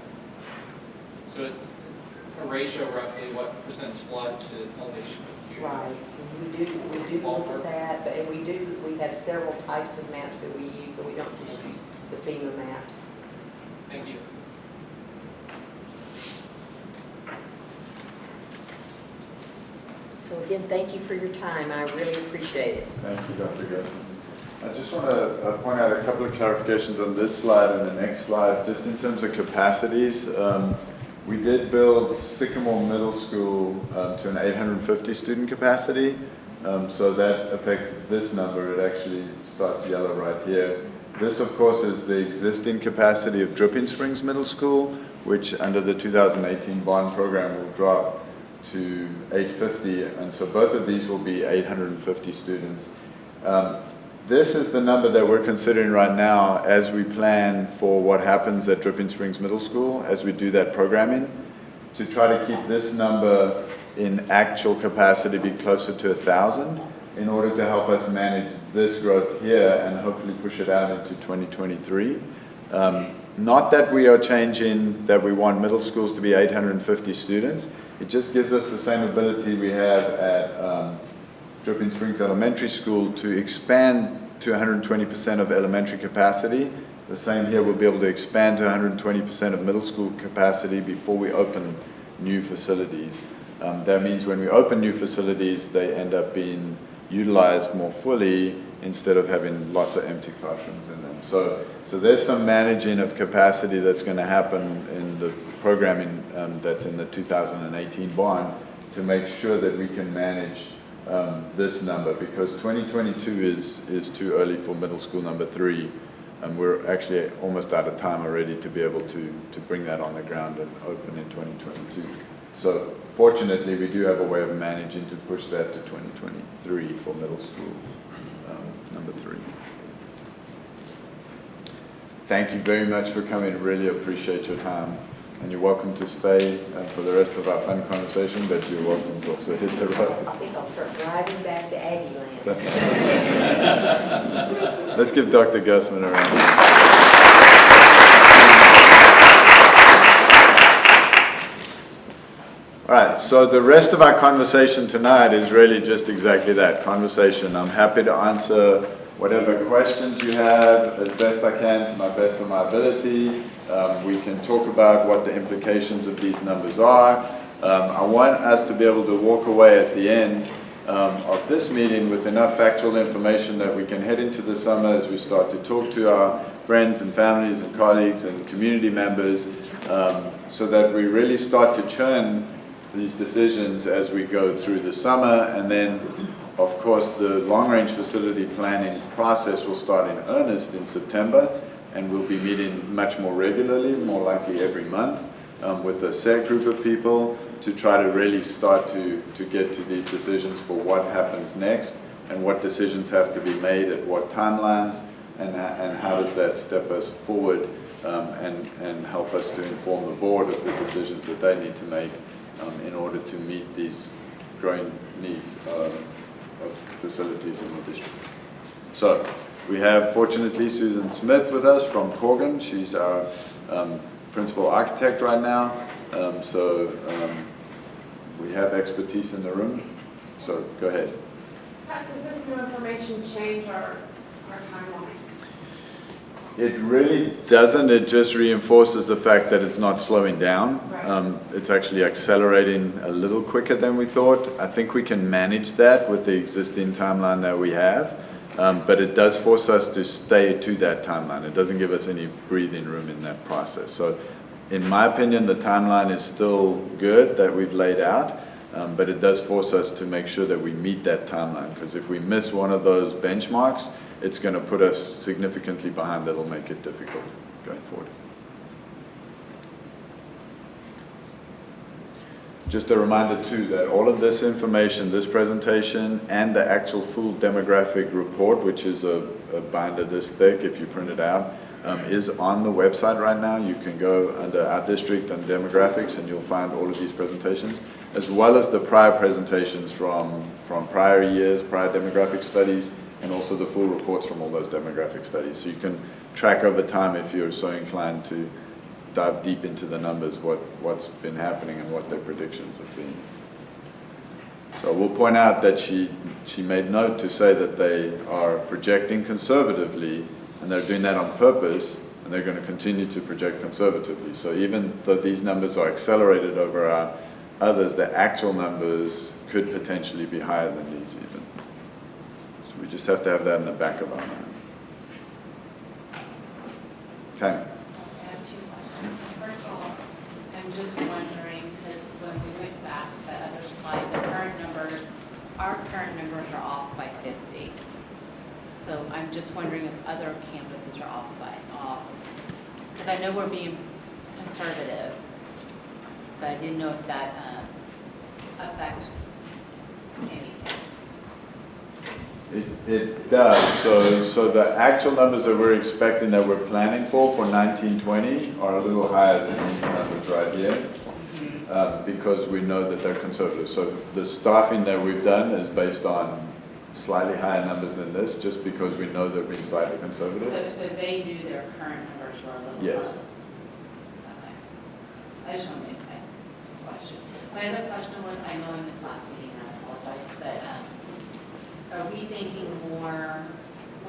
So it's a ratio roughly, what percent is flood to elevation was huge? Right. And we do look at that, but and we have several types of maps that we use, so we don't just use the FEMA maps. Thank you. So again, thank you for your time. I really appreciate it. Thank you, Dr. Guseman. I just want to point out a couple of clarifications on this slide and the next slide, just in terms of capacities. We did build Sycamore Middle School to an 850 student capacity. So that affects this number. It actually starts yellow right here. This, of course, is the existing capacity of Dripping Springs Middle School, which under the 2018 bond program will drop to 850, and so both of these will be 850 students. This is the number that we're considering right now as we plan for what happens at Dripping Springs Middle School as we do that programming, to try to keep this number in actual capacity be closer to 1,000 in order to help us manage this growth here and hopefully push it out into 2023. Not that we are changing that we want middle schools to be 850 students. It just gives us the same ability we have at Dripping Springs Elementary School to expand to 120% of elementary capacity. The same here, we'll be able to expand to 120% of middle school capacity before we open new facilities. That means when we open new facilities, they end up being utilized more fully instead of having lots of empty classrooms in them. So there's some managing of capacity that's going to happen in the programming that's in the 2018 bond to make sure that we can manage this number, because 2022 is too early for middle school number 3. We're actually almost out of time already to be able to bring that on the ground and open in 2022. So fortunately, we do have a way of managing to push that to 2023 for middle school number 3. Thank you very much for coming. Really appreciate your time. And you're welcome to stay for the rest of our fun conversation, but you're welcome to also hit the road. I think I'll start driving back to Aggie Land. Let's give Dr. Guseman a round. All right, so the rest of our conversation tonight is really just exactly that, conversation. I'm happy to answer whatever questions you have as best I can to my best of my ability. We can talk about what the implications of these numbers are. I want us to be able to walk away at the end of this meeting with enough factual information that we can head into the summer as we start to talk to our friends and families and colleagues and community members, so that we really start to churn these decisions as we go through the summer. And then, of course, the long-range facility planning process will start in earnest in September, and we'll be meeting much more regularly, more likely every month, with a set group of people to try to really start to get to these decisions for what happens next and what decisions have to be made at what timelines, and how does that step us forward and help us to inform the board of the decisions that they need to make in order to meet these growing needs of facilities in the district. So we have, fortunately, Susan Smith with us from Corgan. She's our principal architect right now. We have expertise in the room. So go ahead. How does this new information change our timeline? It really doesn't. It just reinforces the fact that it's not slowing down. Right. It's actually accelerating a little quicker than we thought. I think we can manage that with the existing timeline that we have, but it does force us to stay to that timeline. It doesn't give us any breathing room in that process. So in my opinion, the timeline is still good that we've laid out, but it does force us to make sure that we meet that timeline, because if we miss one of those benchmarks, it's going to put us significantly behind. That'll make it difficult going forward. Just a reminder too that all of this information, this presentation, and the actual full demographic report, which is a binder this thick if you print it out, is on the website right now. You can go under our district and demographics and you'll find all of these presentations, as well as the prior presentations from prior years, prior demographic studies, and also the full reports from all those demographic studies. So you can track over time, if you're so inclined to dive deep into the numbers, what's been happening and what their predictions have been. So we'll point out that she made note to say that they are projecting conservatively, and they're doing that on purpose, and they're going to continue to project conservatively. So even though these numbers are accelerated over our others, the actual numbers could potentially be higher than these even. So we just have to have that in the back of our mind. Tanya. I have 2 questions. First of all, I'm just wondering, because when we went back to that other slide, the current numbers our current numbers are off by 50. So I'm just wondering if other campuses are off. Because I know we're being conservative, but I didn't know if that affects anything. It does. So the actual numbers that we're expecting that we're planning for 1920 are a little higher than these numbers right here. Because we know that they're conservative. So the staffing that we've done is based on slightly higher numbers than this, just because we know they're being slightly conservative. So they knew their current numbers were a little Yes. high. Okay. I just want to make that question. My other question was, I know in this last meeting, I apologize, but are we thinking more,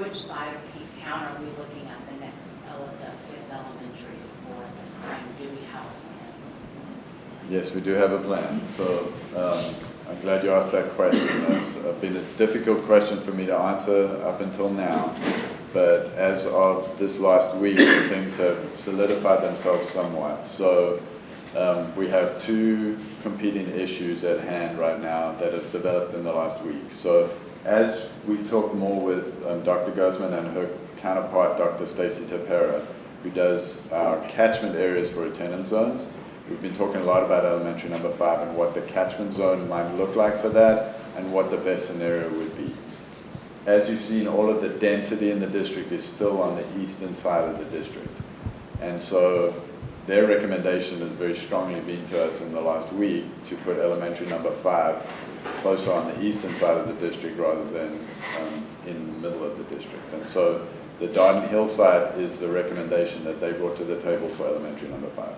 which side of Peak Town are we looking at the next, the fifth elementary school at this time? Do we have a plan? Yes, we do have a plan. So I'm glad you asked that question. That's been a difficult question for me to answer up until now. But as of this last week, things have solidified themselves somewhat. So we have two competing issues at hand right now that have developed in the last week. So as we talk more with Dr. Guseman and her counterpart, Dr. Stacy Tapera, who does our catchment areas for attendance zones, we've been talking a lot about elementary number 5 and what the catchment zone might look like for that and what the best scenario would be. As you've seen, all of the density in the district is still on the eastern side of the district. And so their recommendation has very strongly been to us in the last week to put elementary number 5 closer on the eastern side of the district rather than in the middle of the district. And so the Darden Hill side is the recommendation that they brought to the table for elementary number 5.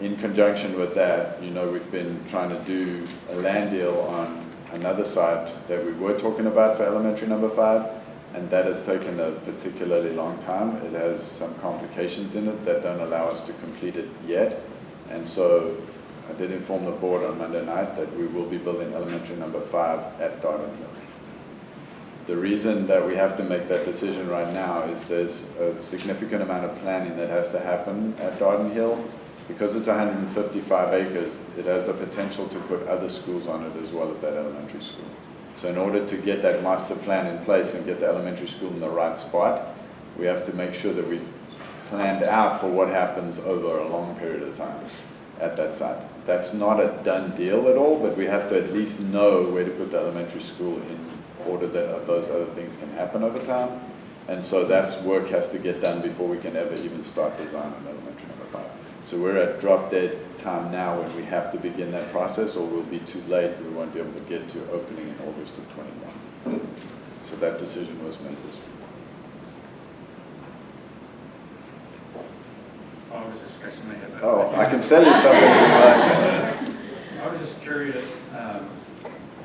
In conjunction with that, you know, we've been trying to do a land deal on another site that we were talking about for elementary number 5, and that has taken a particularly long time. It has some complications in it that don't allow us to complete it yet. And so I did inform the board on Monday night that we will be building elementary number 5 at Darden Hill. The reason that we have to make that decision right now is there's a significant amount of planning that has to happen at Darden Hill. Because it's 155 acres, it has the potential to put other schools on it as well as that elementary school. So in order to get that master plan in place and get the elementary school in the right spot, we have to make sure that we've planned out for what happens over a long period of time at that site. That's not a done deal at all, but we have to at least know where to put the elementary school in order that those other things can happen over time. And so that's work has to get done before we can ever even start design on elementary number 5. So we're at drop dead time now when we have to begin that process, or we'll be too late. We won't be able to get to opening in August of 21. So that decision was made this week. I was just scratching my head. Oh, I can sell you something. I was just curious,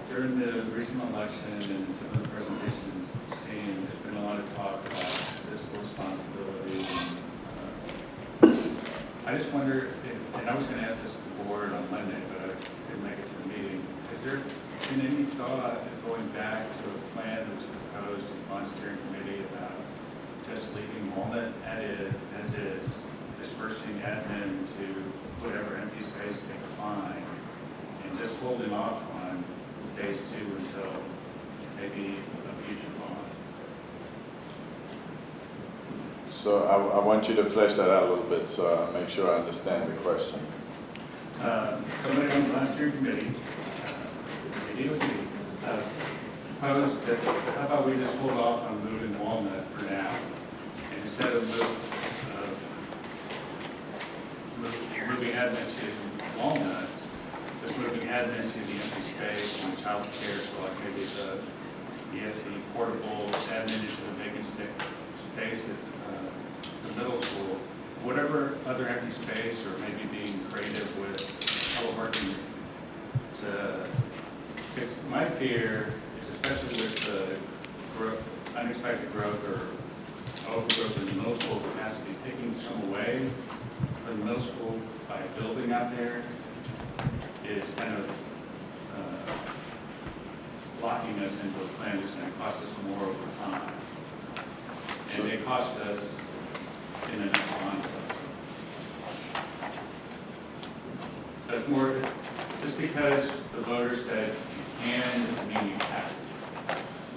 during the recent election and some of the presentations I've seen, there's been a lot of talk about fiscal responsibility. I just wonder, and I was going to ask this to the board on Monday, but I couldn't make it to the meeting. Has there been any thought of going back to a plan that was proposed to the bond steering committee about just leaving Walnut as is, dispersing admin to whatever empty space they could find, and just holding off on phase 2 until maybe a future bond? So I want you to flesh that out a little bit so I make sure I understand the question. Somebody on the bond steering committee, maybe it was me, proposed that how about we just hold off on moving Walnut for now, and instead of moving admin to Walnut, just moving admin to the empty space and child care, so like maybe the ESE portable admin into the vacant space at the middle school, whatever other empty space, or maybe being creative with teleworking to, because my fear is, especially with the growth, unexpected growth or overgrowth in the middle school capacity, taking some away from the middle school by building out there is kind of locking us into a plan that's going to cost us more over time. And it cost us in the next bond. But more, just because the voters said you can doesn't mean you have to.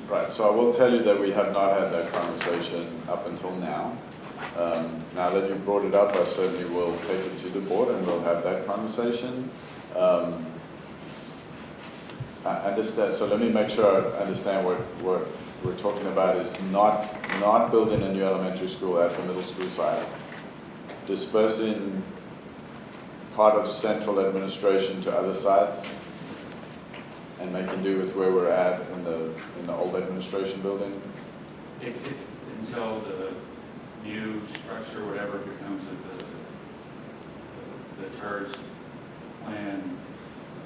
Right, so I will tell you that we have not had that conversation up until now. Now that you brought it up, I certainly will take it to the board and we'll have that conversation. I understand, so let me make sure I understand what we're talking about is not building a new elementary school at the middle school site. Dispersing part of central administration to other sites and making do with where we're at in the old administration building. Until the new structure, whatever becomes of the TERS plan,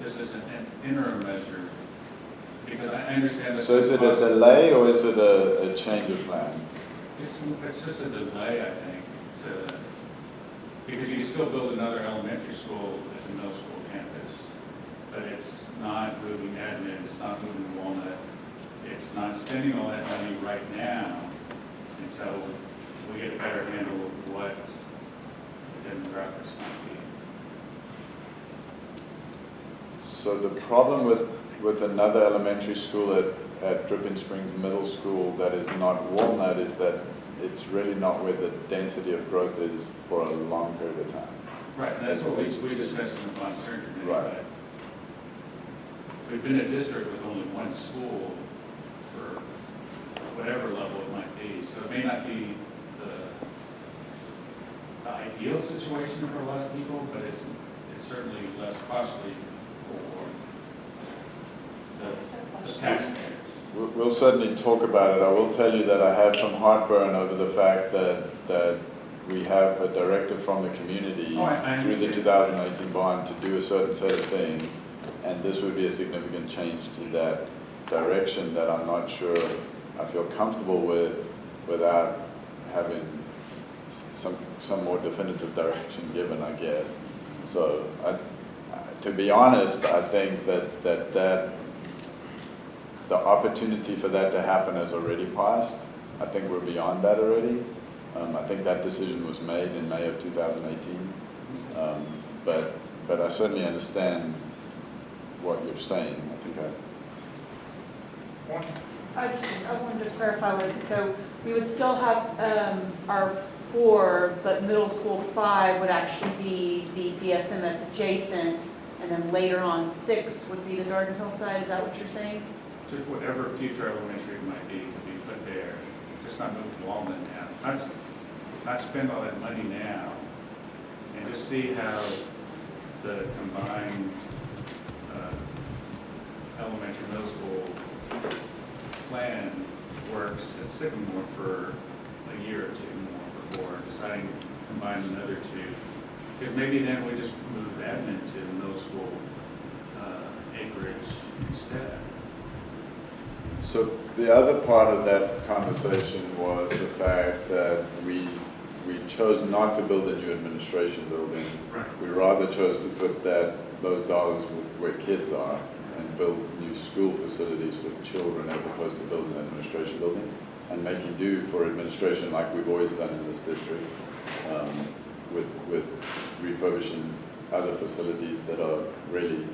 this is an interim measure, because I understand that. So is it a delay or is it a change of plan? It's just a delay, I think, because you can still build another elementary school at the middle school campus, but it's not moving admin, it's not moving Walnut, it's not spending all that money right now, and so we get a better handle of what the demographics might be. So the problem with another elementary school at Dripping Springs Middle School that is not Walnut is that it's really not where the density of growth is for a long period of time. Right, and that's what we discussed in the bond steering committee. Right. But we've been a district with only one school for whatever level it might be, so it may not be the ideal situation for a lot of people, but it's certainly less costly for the taxpayers. We'll certainly talk about it. I will tell you that I have some heartburn over the fact that we have a directive from the community through the 2018 bond to do a certain set of things, and this would be a significant change to that direction that I'm not sure I feel comfortable with without having some more definitive direction given, I guess. So to be honest, I think that the opportunity for that to happen has already passed. I think we're beyond that already. I think that decision was made in May of 2018. But I certainly understand what you're saying. I wanted to clarify, Liz. So we would still have our 4, but middle school 5 would actually be the DSMS adjacent, and then later on 6 would be the Garden Hill side. Is that what you're saying? Just whatever future elementary might be could be put there, just not move to Walnut now. Not spend all that money now, and just see how the combined elementary middle school plan works at Sycamore for a year or 2 more before deciding to combine another 2. Because maybe then we just move admin to the middle school acreage instead. So the other part of that conversation was the fact that we chose not to build a new administration building. Right. We rather chose to put those dollars where kids are and build new school facilities for children as opposed to building an administration building and making do for administration like we've always done in this district with refurbishing other facilities that are really,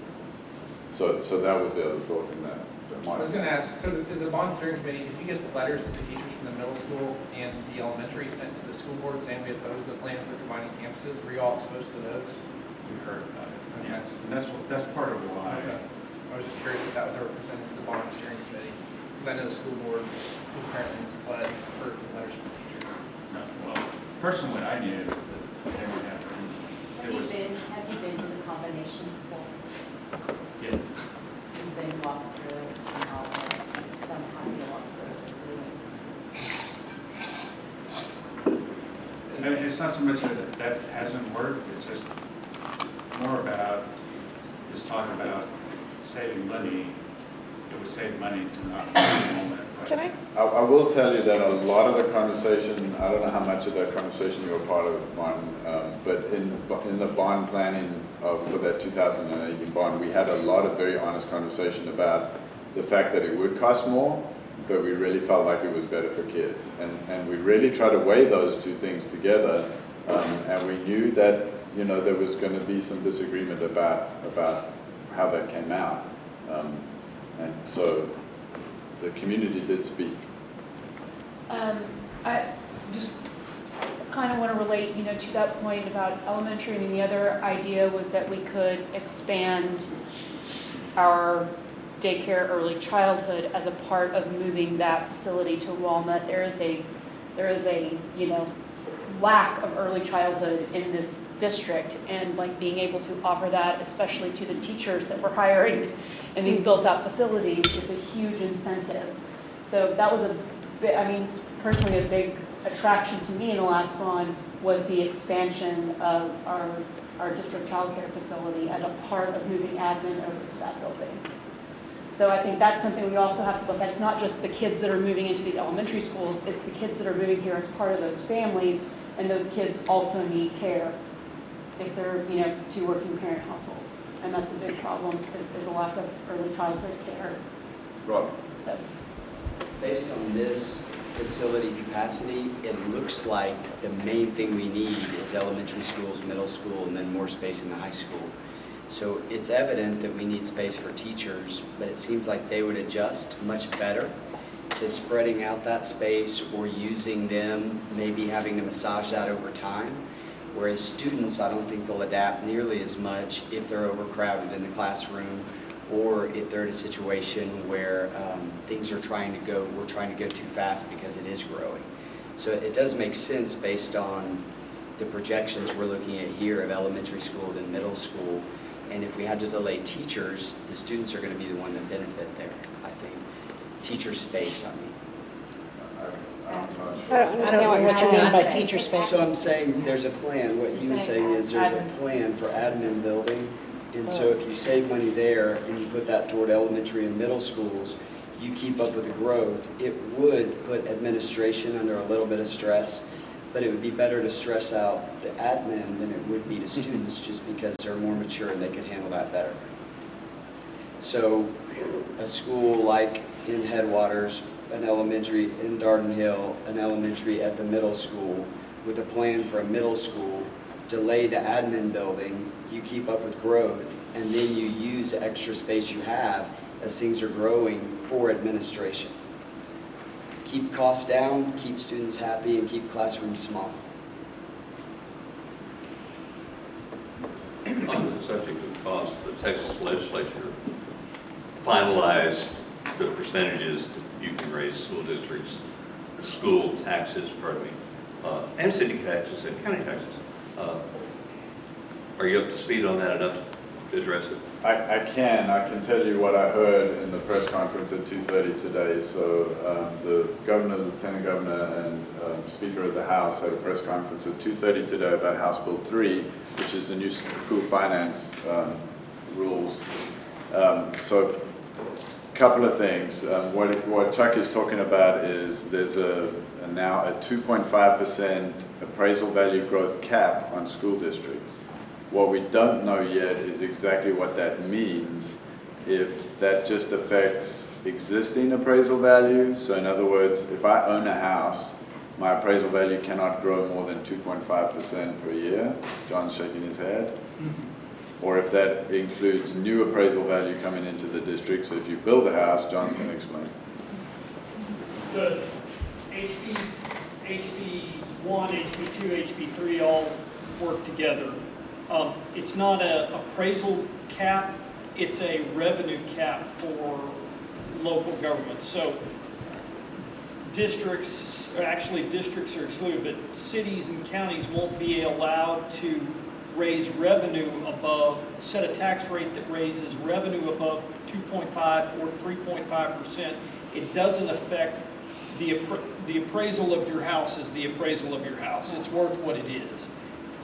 so that was the other thought in that. I was going to ask, so as a bond steering committee, did you get the letters that the teachers from the middle school and the elementary sent to the school board saying we oppose the plan for combining campuses? Were you all exposed to those? We heard about it. Yes, that's part of why. Okay. I was just curious if that was ever presented to the bond steering committee, because I know the school board was apparently misled for letters from the teachers. No, well, personally, I knew that they would have. Have you been to the combination school? Yeah. You've been walking through it, and all that, sometime you walk through it. And it's not so much that hasn't worked, it's just more about just talking about saving money. It would save money to not do it. Can I? I will tell you that a lot of the conversation, I don't know how much of that conversation you were part of, Martin, but in the bond planning for that 2018 bond, we had a lot of very honest conversation about the fact that it would cost more, but we really felt like it was better for kids. And we really tried to weigh those 2 things together, and we knew that, there was going to be some disagreement about how that came out. And so the community did speak. I just kind of want to relate, to that point about elementary. I mean, the other idea was that we could expand our daycare early childhood as a part of moving that facility to Walnut. There is a lack of early childhood in this district, and like being able to offer that, especially to the teachers that we're hiring in these built-out facilities, is a huge incentive. So that was personally a big attraction to me in the last one was the expansion of our district childcare facility as a part of moving admin over to that building. So I think that's something we also have to look at. It's not just the kids that are moving into these elementary schools, it's the kids that are moving here as part of those families, and those kids also need care if they're, two working parent households. And that's a big problem because there's a lack of early childhood care. Rob? So, based on this facility capacity, it looks like the main thing we need is elementary schools, middle school, and then more space in the high school. So it's evident that we need space for teachers, but it seems like they would adjust much better to spreading out that space or using them, maybe having to massage that over time. Whereas students, I don't think they'll adapt nearly as much if they're overcrowded in the classroom, or if they're in a situation where we're trying to go too fast because it is growing. So it does make sense based on the projections we're looking at here of elementary school and middle school. And if we had to delay teachers, the students are going to be the one that benefit there, I think. Teacher space, I mean. I'm not I sure. don't understand what you mean by teacher space. So I'm saying there's a plan. What he was saying is there's a plan for admin building. And so if you save money there and you put that toward elementary and middle schools, you keep up with the growth. It would put administration under a little bit of stress, but it would be better to stress out the admin than it would be to students just because they're more mature and they could handle that better. So a school like in Headwaters, an elementary in Darden Hill, an elementary at the middle school, with a plan for a middle school, delay the admin building, you keep up with growth, and then you use the extra space you have as things are growing for administration. Keep costs down, keep students happy, and keep classrooms small. On the subject of cost, the Texas legislature finalized the percentages that you can raise school districts, school taxes, and city taxes and county taxes. Are you up to speed on that enough to address it? I can tell you what I heard in the press conference at 2:30 today. So the governor, lieutenant governor, and speaker of the House had a press conference at 2:30 today about House Bill 3, which is the new school finance rules. So a couple of things. What Chuck is talking about is there's now a 2.5% appraisal value growth cap on school districts. What we don't know yet is exactly what that means, if that just affects existing appraisal value. So in other words, if I own a house, my appraisal value cannot grow more than 2.5% per year. John's shaking his head. Or if that includes new appraisal value coming into the district. So if you build a house, John's going to explain. The HB1, HB2, HB3 all work together. It's not an appraisal cap, it's a revenue cap for local governments. So districts are excluded, but cities and counties won't be allowed to raise revenue above, set a tax rate that raises revenue above 2.5 or 3.5%. It doesn't affect the appraisal of your house is the appraisal of your house. It's worth what it is.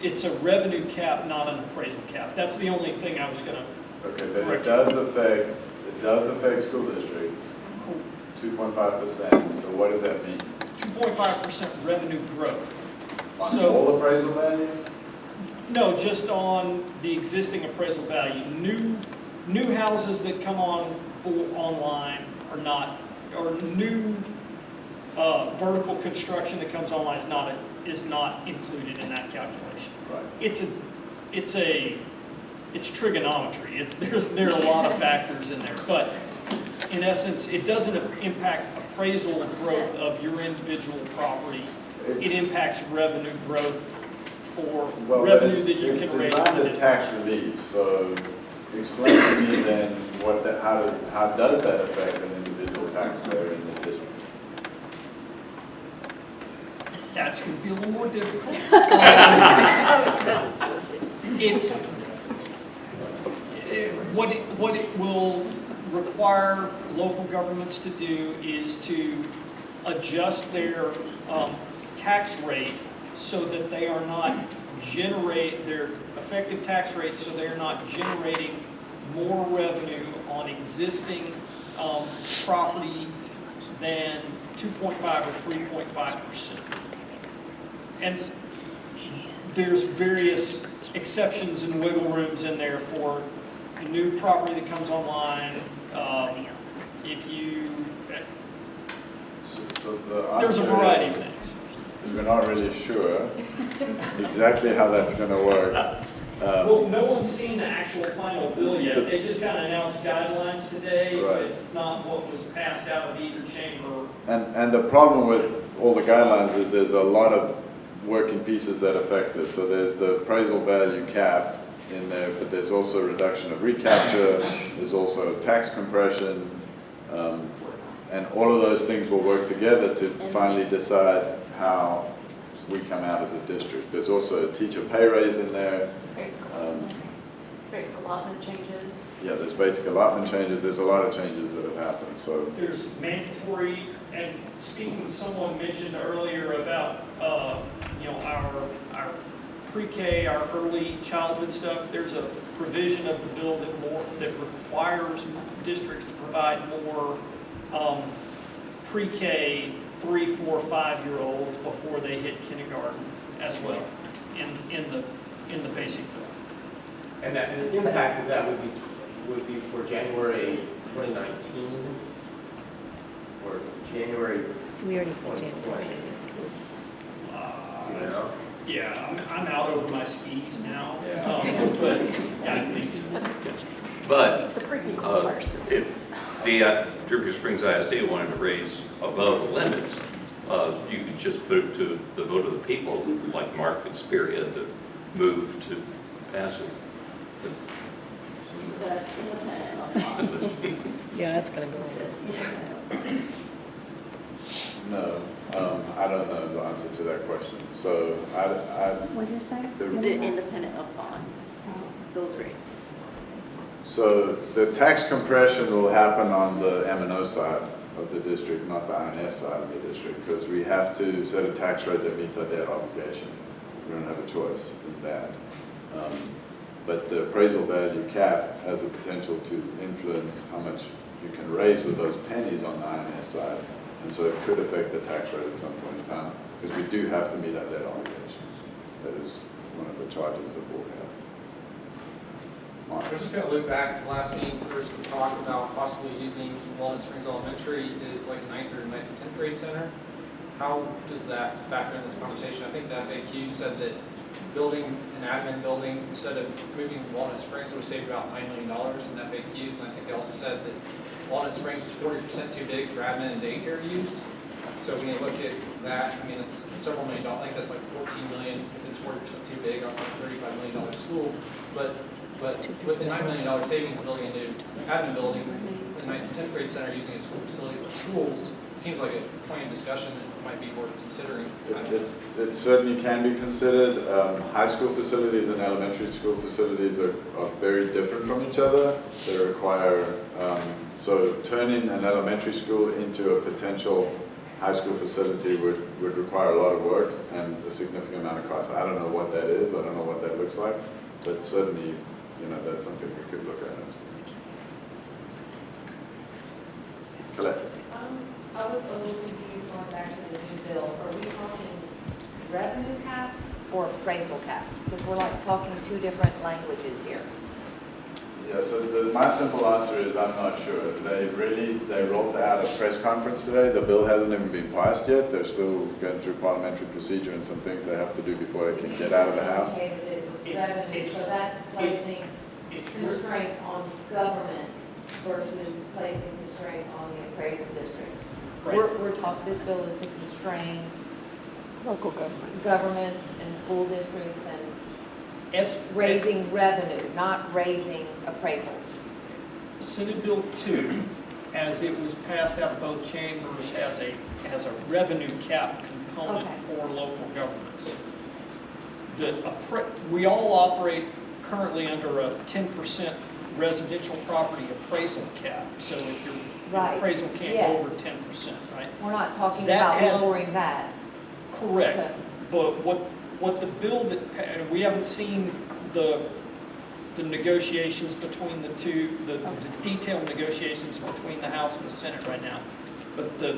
It's a revenue cap, not an appraisal cap. That's the only thing I was going to. Okay, but it does affect school districts, 2.5%. So what does that mean? 2.5% revenue growth. On all appraisal value? No, just on the existing appraisal value. New houses that come online are not, or new vertical construction that comes online is not included in that calculation. Right. It's trigonometry. There are a lot of factors in there, but in essence, it doesn't impact appraisal growth of your individual property. It impacts revenue growth for Well, revenue that you it's can raise. designed as tax relief, so explain to me then how does that affect an individual taxpayer in the district? That's going to be a little more difficult. What it will require local governments to do is to adjust their tax rate so that they are not their effective tax rate, so they are not generating more revenue on existing property than 2.5 or 3.5%. And there's various exceptions and wiggle rooms in there for new property that comes online. If you, there's a variety of things. We're not really sure exactly how that's going to work. Well, no one's seen the actual final bill yet. They just got announced guidelines today. Right. It's not what was passed out of either chamber. And the problem with all the guidelines is there's a lot of working pieces that affect this. So there's the appraisal value cap in there, but there's also reduction of recapture, there's also tax compression, and all of those things will work together to finally decide how we come out as a district. There's also a teacher pay raise in there. Basic allotment changes. Yeah, there's basic allotment changes. There's a lot of changes that have happened. So There's mandatory, and speaking, someone mentioned earlier about our pre-K, our early childhood stuff. There's a provision of the bill that requires districts to provide more pre-K 3, 4, 5-year-olds before they hit kindergarten as well in the basic bill. And the impact of that would be for January 2019 or January We already put 2020. You know? Yeah, I'm out over my skis now. Yeah. But yeah, I think so. But if the Dripping Springs ISD wanted to raise above the limits, you could just put it to the vote of the people, like Mark and Spearhead, to move to pass it. Yeah, that's gonna go. no, I don't know the answer to that question. So What did you say? Is it independent of bonds, those rates? So the tax compression will happen on the M&O side of the district, not the INS side of the district, because we have to set a tax rate that meets our debt obligation. We don't have a choice in that. But the appraisal value cap has the potential to influence how much you can raise with those pennies on the INS side. And so it could affect the tax rate at some point in time, because we do have to meet our debt obligation. That is one of the charges the board has. Mark? I was just going to look back at the last meeting first to talk about possibly using Walnut Springs Elementary as like a 9th or 10th grade center. How does that factor in this conversation? I think the FAQ said that building an admin building instead of moving Walnut Springs would have saved about $9 million in FAQs. And I think they also said that Walnut Springs was 40% too big for admin and daycare use. So when you look at that, I mean, it's several $1 million. I think that's like $14 million if it's 40% too big on a $35 million school. But with the $9 million savings building a new admin building, the 9th and 10th grade center using a school facility for schools, seems like a point of discussion that might be worth considering. It certainly can be considered. High school facilities and elementary school facilities are very different from each other. They require, so turning an elementary school into a potential high school facility would require a lot of work and a significant amount of cost. I don't know what that is. I don't know what that looks like, but certainly, that's something we could look at. Colette? I was a little confused going back to the new bill. Are we talking revenue caps? Or appraisal caps? Because we're like talking two different languages here. Yeah, so my simple answer is I'm not sure. They rolled out a press conference today. The bill hasn't even been passed yet. They're still going through parliamentary procedure and some things they have to do before they can get out of the House. Okay, but it was revenue, so that's placing constraints on government versus placing constraints on the appraisal district. Right. We're talking, this bill is to constrain Local government. governments and school districts and S- raising revenue, not raising appraisals. Senate Bill 2, as it was passed out of both chambers, has a revenue cap component Okay. for local governments. We all operate currently under a 10% residential property appraisal cap. So if your Right. appraisal can't Yes. go over 10%, right? We're not talking That about has- lowering that. Correct. Okay. But what the bill that, we haven't seen the negotiations between the two, the detailed negotiations between the House and the Senate right now. But the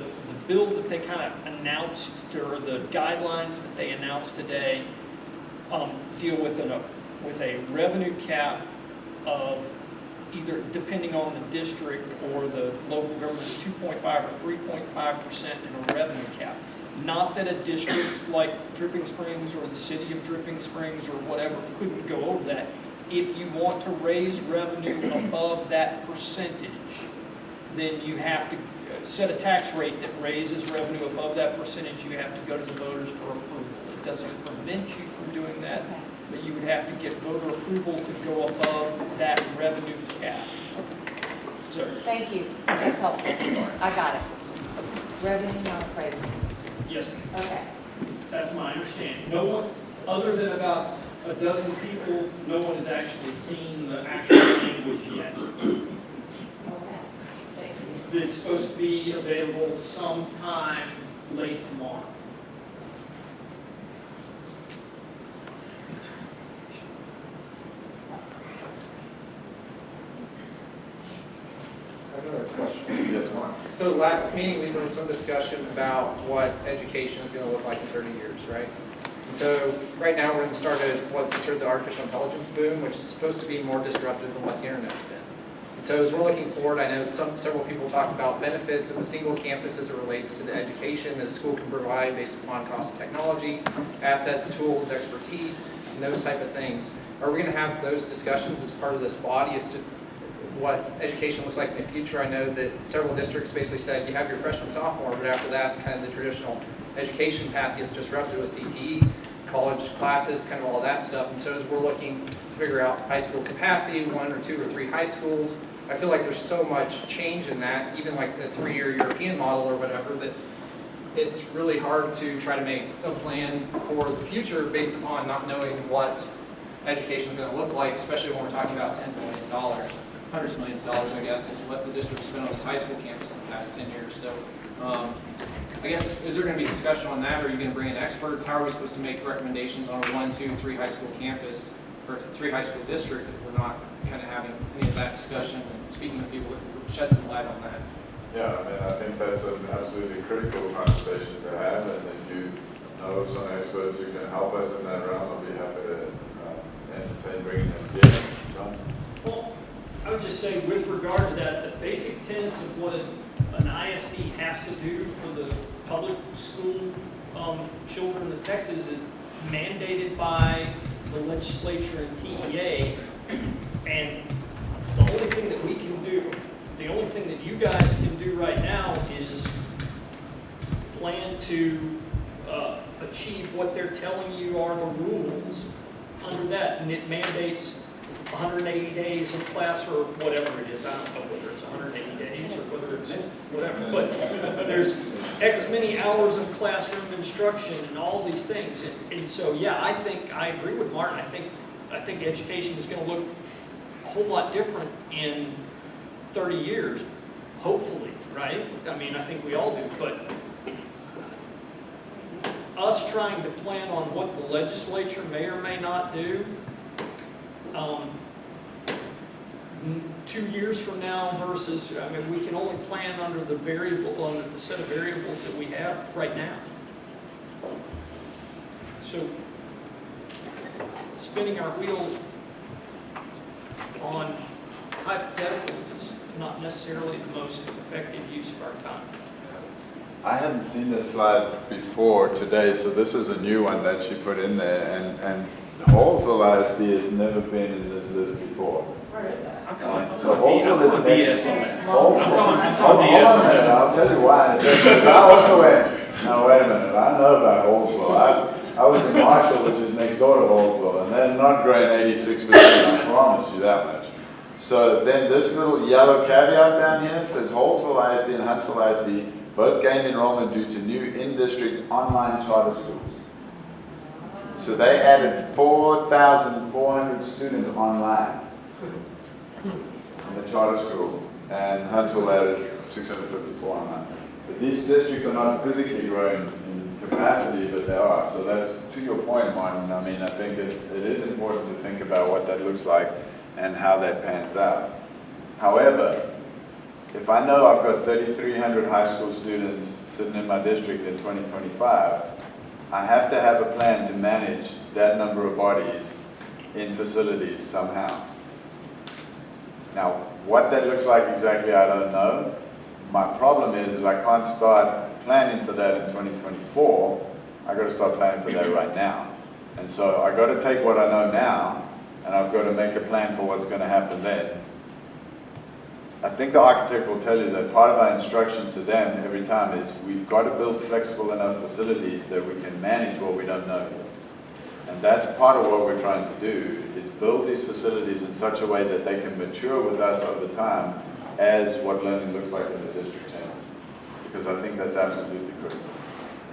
bill that they kind of announced, or the guidelines that they announced today, deal with a revenue cap of either, depending on the district or the local government, 2.5 or 3.5% in a revenue cap. Not that a district like Dripping Springs or the city of Dripping Springs or whatever couldn't go over that. If you want to raise revenue above that percentage, then you have to set a tax rate that raises revenue above that percentage. You have to go to the voters for approval. It doesn't prevent you from doing that, Okay. but you would have to get voter approval to go above that revenue cap. So, Thank you, that's helpful. I got it. Revenue, not appraisal. yes, Okay. that's my understanding. No one, other than about a dozen people, no one has actually seen the actual language yet. Okay. Thank you. It's supposed to be available sometime late tomorrow. Another question. Yes, Mark. So last meeting, we had some discussion about what education is going to look like in 30 years, right? And so right now, we're in the start of what's considered the artificial intelligence boom, which is supposed to be more disruptive than what the internet's been. And so as we're looking forward, I know several people talk about benefits of a single campus as it relates to the education that a school can provide based upon cost of technology, assets, tools, expertise, and those type of things. Are we going to have those discussions as part of this body as to what education looks like in the future? I know that several districts basically said you have your freshman, sophomore, but after that, kind of the traditional education path gets disrupted with CTE, college classes, kind of all of that stuff. And so as we're looking to figure out high school capacity, 1 or 2 or 3 high schools, I feel like there's so much change in that, even like the 3-year European model or whatever, that it's really hard to try to make a plan for the future based upon not knowing what education is going to look like, especially when we're talking about tens of millions of dollars. Hundreds of millions of dollars, I guess, is what the district spent on this high school campus in the past 10 years. So I guess, is there going to be discussion on that? Are you going to bring in experts? How are we supposed to make recommendations on a 1, 2, 3 high school campus or 3 high school district if we're not kind of having any of that discussion and speaking with people that shed some light on that? Yeah, I mean, I think that's an absolutely critical conversation to have, and if you know some experts who can help us in that realm, I'll be happy to entertain bringing them in. Well, I would just say with regard to that, the basic tenets of what an ISD has to do for the public school children in Texas is mandated by the legislature and TEA. And the only thing that we can do, the only thing that you guys can do right now is plan to achieve what they're telling you are the rules under that. And it mandates 180 days of class or whatever it is. I don't know whether it's 180 days or whether it's whatever. But there's X many hours of classroom instruction and all these things. And so, yeah, I agree with Martin. I think education is going to look a whole lot different in 30 years, hopefully, right? I mean, I think we all do. But us trying to plan on what the legislature may or may not do, 2 years from now versus, I mean, we can only plan under the set of variables that we have right now. So, spinning our wheels on hypotheticals is not necessarily the most effective use of our time. I hadn't seen this slide before today, so this is a new one that she put in there, and Hallsville ISD has never been in this list before. I'm So Holsville is I'm next. BS on that. Hold I'm calling on a minute, BS. I'll tell you why. I also went, now wait a minute, I know about Holsville. I was in Marshall, which is next door to Holsville, and they're not growing 86%, I promise you that much. So then this little yellow caveat down here says Holsville ISD and Huntsville ISD both gained enrollment due to new in-district online charter schools. So they added 4,400 students online in the charter school, and Huntsville added 654 online. But these districts are not physically growing in capacity, but they are. So that's, to your point, Martin, I mean, I think it is important to think about what that looks like and how that pans out. However, if I know I've got 3,300 high school students sitting in my district in 2025, I have to have a plan to manage that number of bodies in facilities somehow. Now, what that looks like exactly, I don't know. My problem is I can't start planning for that in 2024. I got to start planning for that right now. And so I got to take what I know now, and I've got to make a plan for what's going to happen then. I think the architect will tell you that part of our instructions to them every time is we've got to build flexible enough facilities that we can manage what we don't know yet. And that's part of what we're trying to do, is build these facilities in such a way that they can mature with us over time as what learning looks like in the district changes. Because I think that's absolutely critical.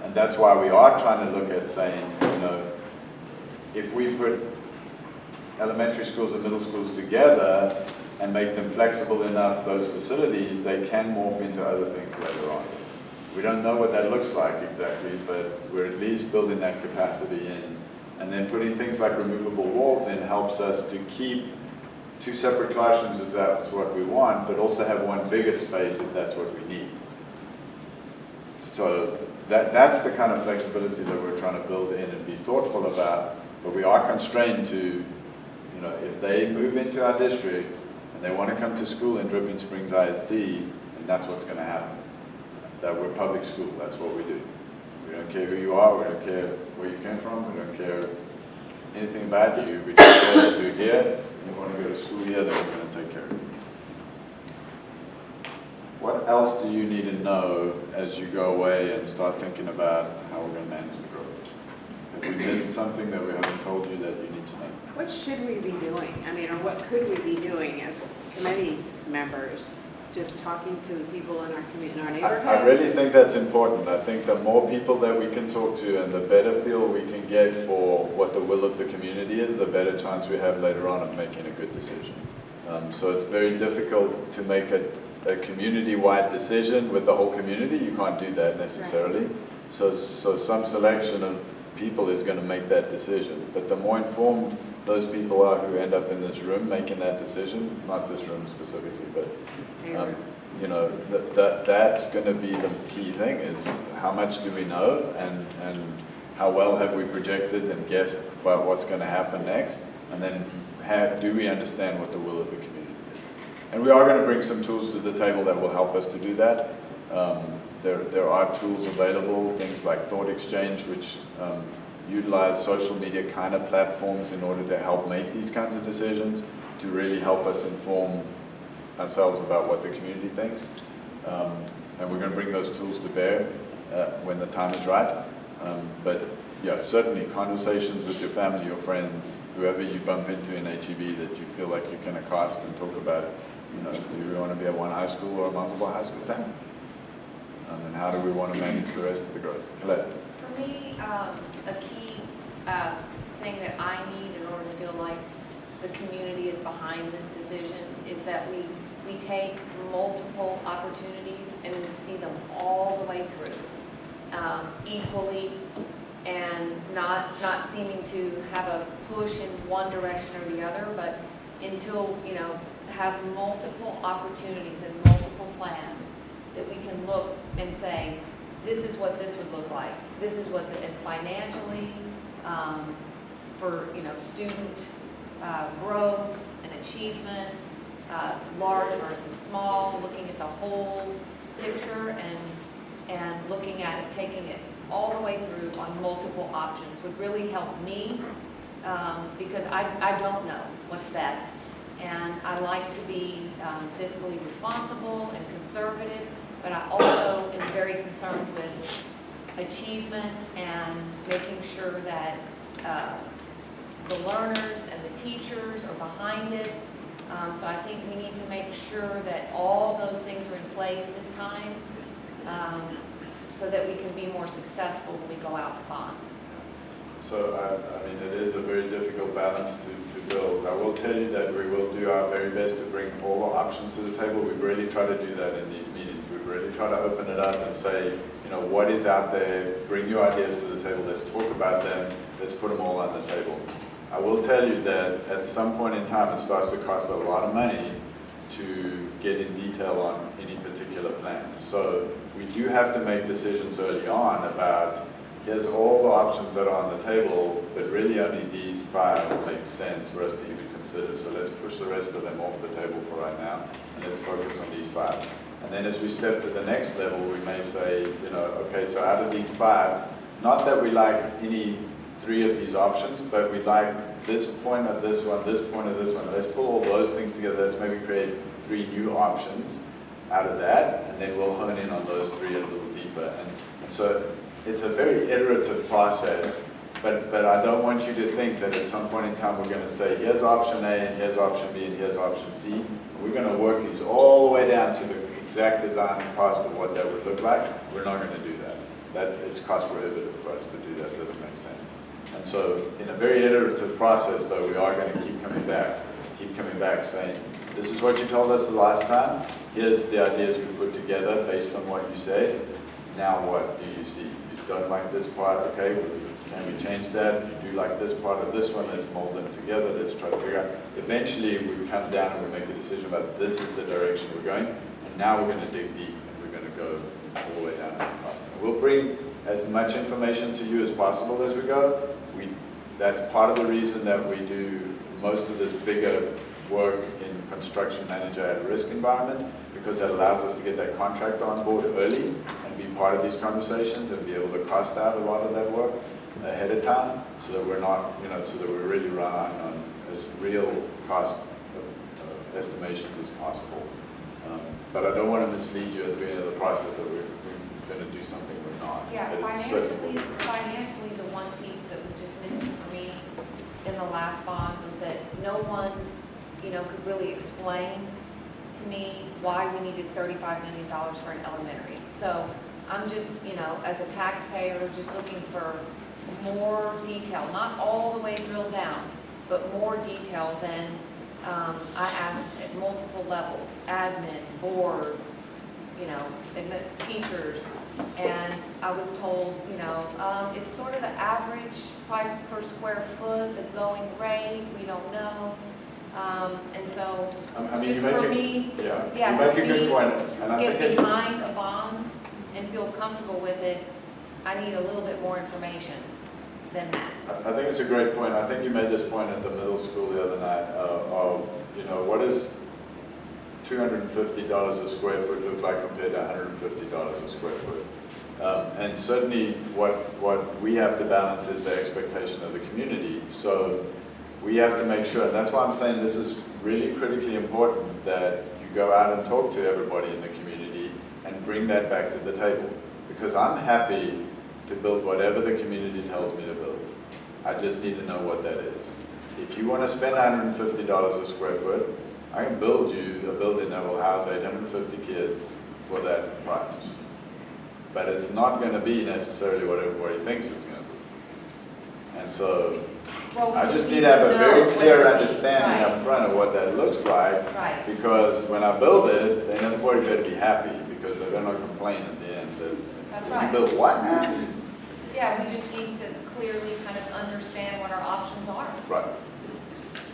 And that's why we are trying to look at saying, you know, if we put elementary schools and middle schools together and make them flexible enough, those facilities, they can morph into other things later on. We don't know what that looks like exactly, but we're at least building that capacity in. And then putting things like removable walls in helps us to keep two separate classrooms if that's what we want, but also have one bigger space if that's what we need. So that's the kind of flexibility that we're trying to build in and be thoughtful about, but we are constrained to, you know, if they move into our district and they want to come to school in Dripping Springs ISD, and that's what's going to happen. That we're public school, that's what we do. We don't care who you are, we don't care where you came from, we don't care anything about you. We just care that you're here, and you want to go to school here, then we're going to take care of you. What else do you need to know as you go away and start thinking about how we're going to manage the growth? Have we missed something that we haven't told you that you need to know? What should we be doing? I mean, or what could we be doing as committee members? Just talking to the people in our community, in our neighborhoods? I really think that's important. I think the more people that we can talk to and the better feel we can get for what the will of the community is, the better chance we have later on of making a good decision. So it's very difficult to make a community-wide decision with the whole community. You can't do that necessarily. Right. So some selection of people is going to make that decision. But the more informed those people are who end up in this room making that decision, not this room specifically, but you know, that's going to be the key thing, is how much do we know and how well have we projected and guessed about what's going to happen next, and then do we understand what the will of the community is. And we are going to bring some tools to the table that will help us to do that. There are tools available, things like Thought Exchange, which utilize social media kind of platforms in order to help make these kinds of decisions, to really help us inform ourselves about what the community thinks. And we're going to bring those tools to bear when the time is right. But yeah, certainly conversations with your family, your friends, whoever you bump into in HEB that you feel like you can accost and talk about, you know, do we want to be a one high school or a multiple high school town? And how do we want to manage the rest of the growth? Colette? For me, a key thing that I need in order to feel like the community is behind this decision is that we take multiple opportunities and we see them all the way through equally, and not seeming to have a push in one direction or the other, but until, you know, have multiple opportunities and multiple plans that we can look and say, this is what this would look like. This is what, and financially, for, you know, student growth and achievement, large versus small, looking at the whole picture and looking at it, taking it all the way through on multiple options would really help me, because I don't know what's best. And I like to be fiscally responsible and conservative, but I also am very concerned with achievement and making sure that the learners and the teachers are behind it. So I think we need to make sure that all those things are in place this time, so that we can be more successful when we go out to bond. So, I mean, it is a very difficult balance to build. I will tell you that we will do our very best to bring all the options to the table. We really try to do that in these meetings. We really try to open it up and say, you know, what is out there? Bring your ideas to the table. Let's talk about them. Let's put them all on the table. I will tell you that at some point in time, it starts to cost a lot of money to get in detail on any particular plan. So we do have to make decisions early on about, here's all the options that are on the table, but really only these 5 make sense for us to even consider. So let's push the rest of them off the table for right now, and let's focus on these 5. And then as we step to the next level, we may say, you know, okay, so out of these 5, not that we like any 3 of these options, but we like this point of this one, this point of this one. Let's pull all those things together. Let's maybe create 3 new options out of that, and then we'll hone in on those 3 a little deeper. And so it's a very iterative process, but I don't want you to think that at some point in time we're going to say, here's option A, and here's option B, and here's option C. We're going to work these all the way down to the exact design and cost of what that would look like. We're not going to do that. It's cost prohibitive for us to do that. It doesn't make sense. And so in a very iterative process, though, we are going to keep coming back saying, this is what you told us the last time. Here's the ideas we put together based on what you said. Now what do you see? You don't like this part, okay, can we change that? You do like this part of this one, let's mold them together, let's try to figure out. Eventually we come down and we make a decision about this is the direction we're going, and now we're going to dig deep and we're going to go all the way down to the cost. We'll bring as much information to you as possible as we go. That's part of the reason that we do most of this bigger work in construction manager at risk environment, because that allows us to get that contractor on board early and be part of these conversations and be able to cost out a lot of that work ahead of time, so that we're not, you know, so that we're really relying on as real cost estimations as possible. But I don't want to mislead you at the beginning of the process that we're going to do something we're not. Yeah, financially, the one piece that was just missing for me in the last bond was that no one, you know, could really explain to me why we needed $35 million for an elementary. So I'm just, you know, as a taxpayer, just looking for more detail, not all the way drilled down, but more detail than I asked at multiple levels, admin, board, you know, and the teachers. And I was told, you know, it's sort of the average price per square foot, the going rate, we don't know. And so, I mean, just for me, you for make a me good point. to And I get think behind a bond and feel comfortable with it, I need a little bit more information than that. I think it's a great point. I think you made this point at the middle school the other night of, you know, what is $250 a square foot look like compared to $150 a square foot? And certainly what we have to balance is the expectation of the community. So we have to make sure, and that's why I'm saying this is really critically important, that you go out and talk to everybody in the community and bring that back to the table. Because I'm happy to build whatever the community tells me to build. I just need to know what that is. If you want to spend $150 a square foot, I can build you a building that will house 850 kids for that price. But it's not going to be necessarily what everybody thinks it's going to be. And so I just need to have a very clear understanding up front of what that looks like. Right. Because when I build it, then everybody better be happy, because they're going to complain at the end. That's right. You built what now? Yeah, we just need to clearly kind of understand what our options are. Right.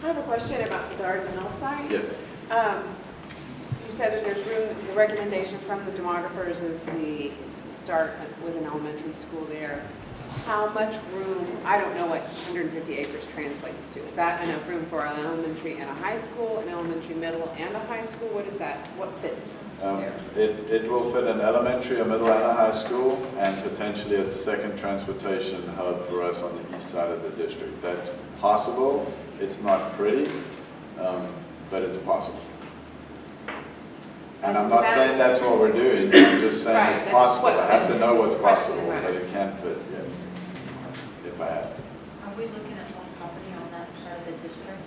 I have a question about the Garden Mill site. Yes. You said that there's room, the recommendation from the demographers is to start with an elementary school there. How much room, I don't know what 150 acres translates to. Is that enough room for an elementary and a high school, an elementary middle and a high school? What is that? What fits there? It will fit an elementary, a middle, and a high school, and potentially a second transportation hub for us on the east side of the district. That's possible. It's not pretty, but it's possible. And I'm not saying that's what we're doing, I'm just saying Right, it's that's possible. what I have to know what's question possible, is but it can fit, yes, if I have to. Are we looking at more property on that side of the district?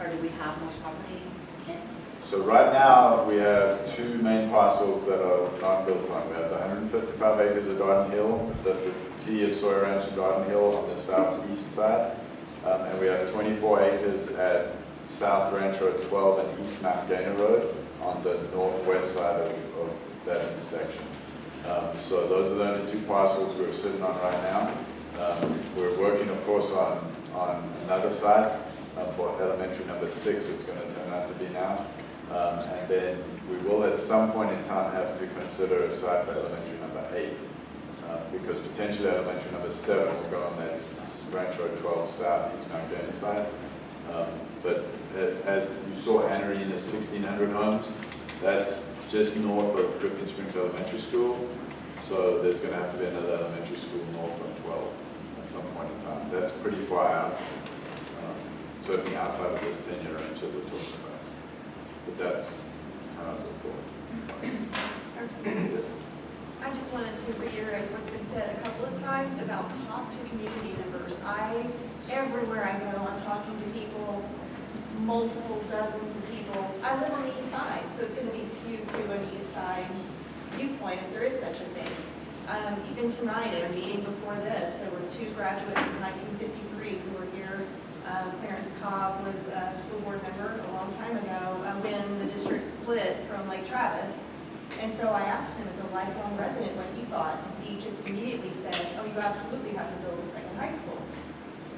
Or do we have more property in? So right now, we have two main parcels that are not built on. We have the 155 acres of Garden Hill. It's at the T of Sawyer Ranch and Garden Hill on the southeast side. And we have 24 acres at South Ranch Road 12 and East Mount Gainer Road on the northwest side of that intersection. So those are the only two parcels we're sitting on right now. We're working, of course, on another site for elementary number 6. It's going to turn out to be now. And then we will at some point in time have to consider a site for elementary number 8, because potentially elementary number 7 will go on that Ranch Road 12 South East Mount Gainer side. But as you saw, Anarene is 1,600 homes. That's just north of Dripping Springs Elementary School. So there's going to have to be another elementary school north of 12 at some point in time. That's pretty far out, certainly outside of this 10-year range that we're talking about. But that's how I look forward. I just wanted to reiterate what's been said a couple of times about talk to community members. Everywhere I go, I'm talking to people, multiple dozens of people. I live on the east side, so it's going to be skewed to an east side viewpoint if there is such a thing. Even tonight at a meeting before this, there were 2 graduates in 1953 who were here. Clarence Cobb was a school board member a long time ago when the district split from Lake Travis. And so I asked him as a lifelong resident what he thought. He just immediately said, oh, you absolutely have to build a second high school.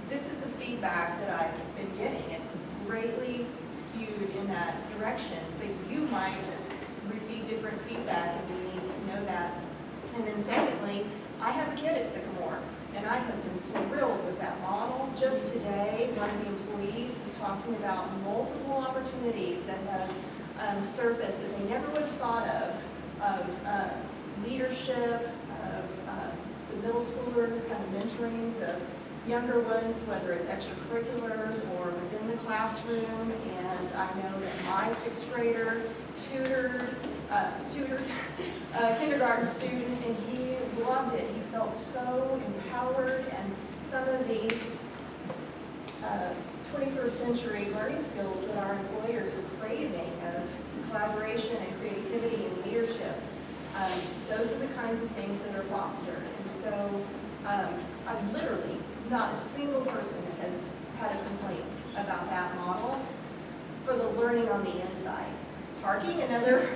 This is the feedback that I've been getting. It's greatly skewed in that direction, but you might receive different feedback, and we need to know that. And then secondly, I have a kid at Sycamore, and I have been thrilled with that model. Just today, one of the employees was talking about multiple opportunities that have surfaced that they never would have thought of leadership, of the middle schoolers kind of mentoring the younger ones, whether it's extracurriculars or within the classroom. And I know that my 6th grader tutored a kindergarten student, and he loved it. He felt so empowered, and some of these 21st century learning skills that our employers are craving of collaboration and creativity and leadership, those are the kinds of things that are fostered. And so I've literally, not a single person has had a complaint about that model for the learning on the inside. Parking, another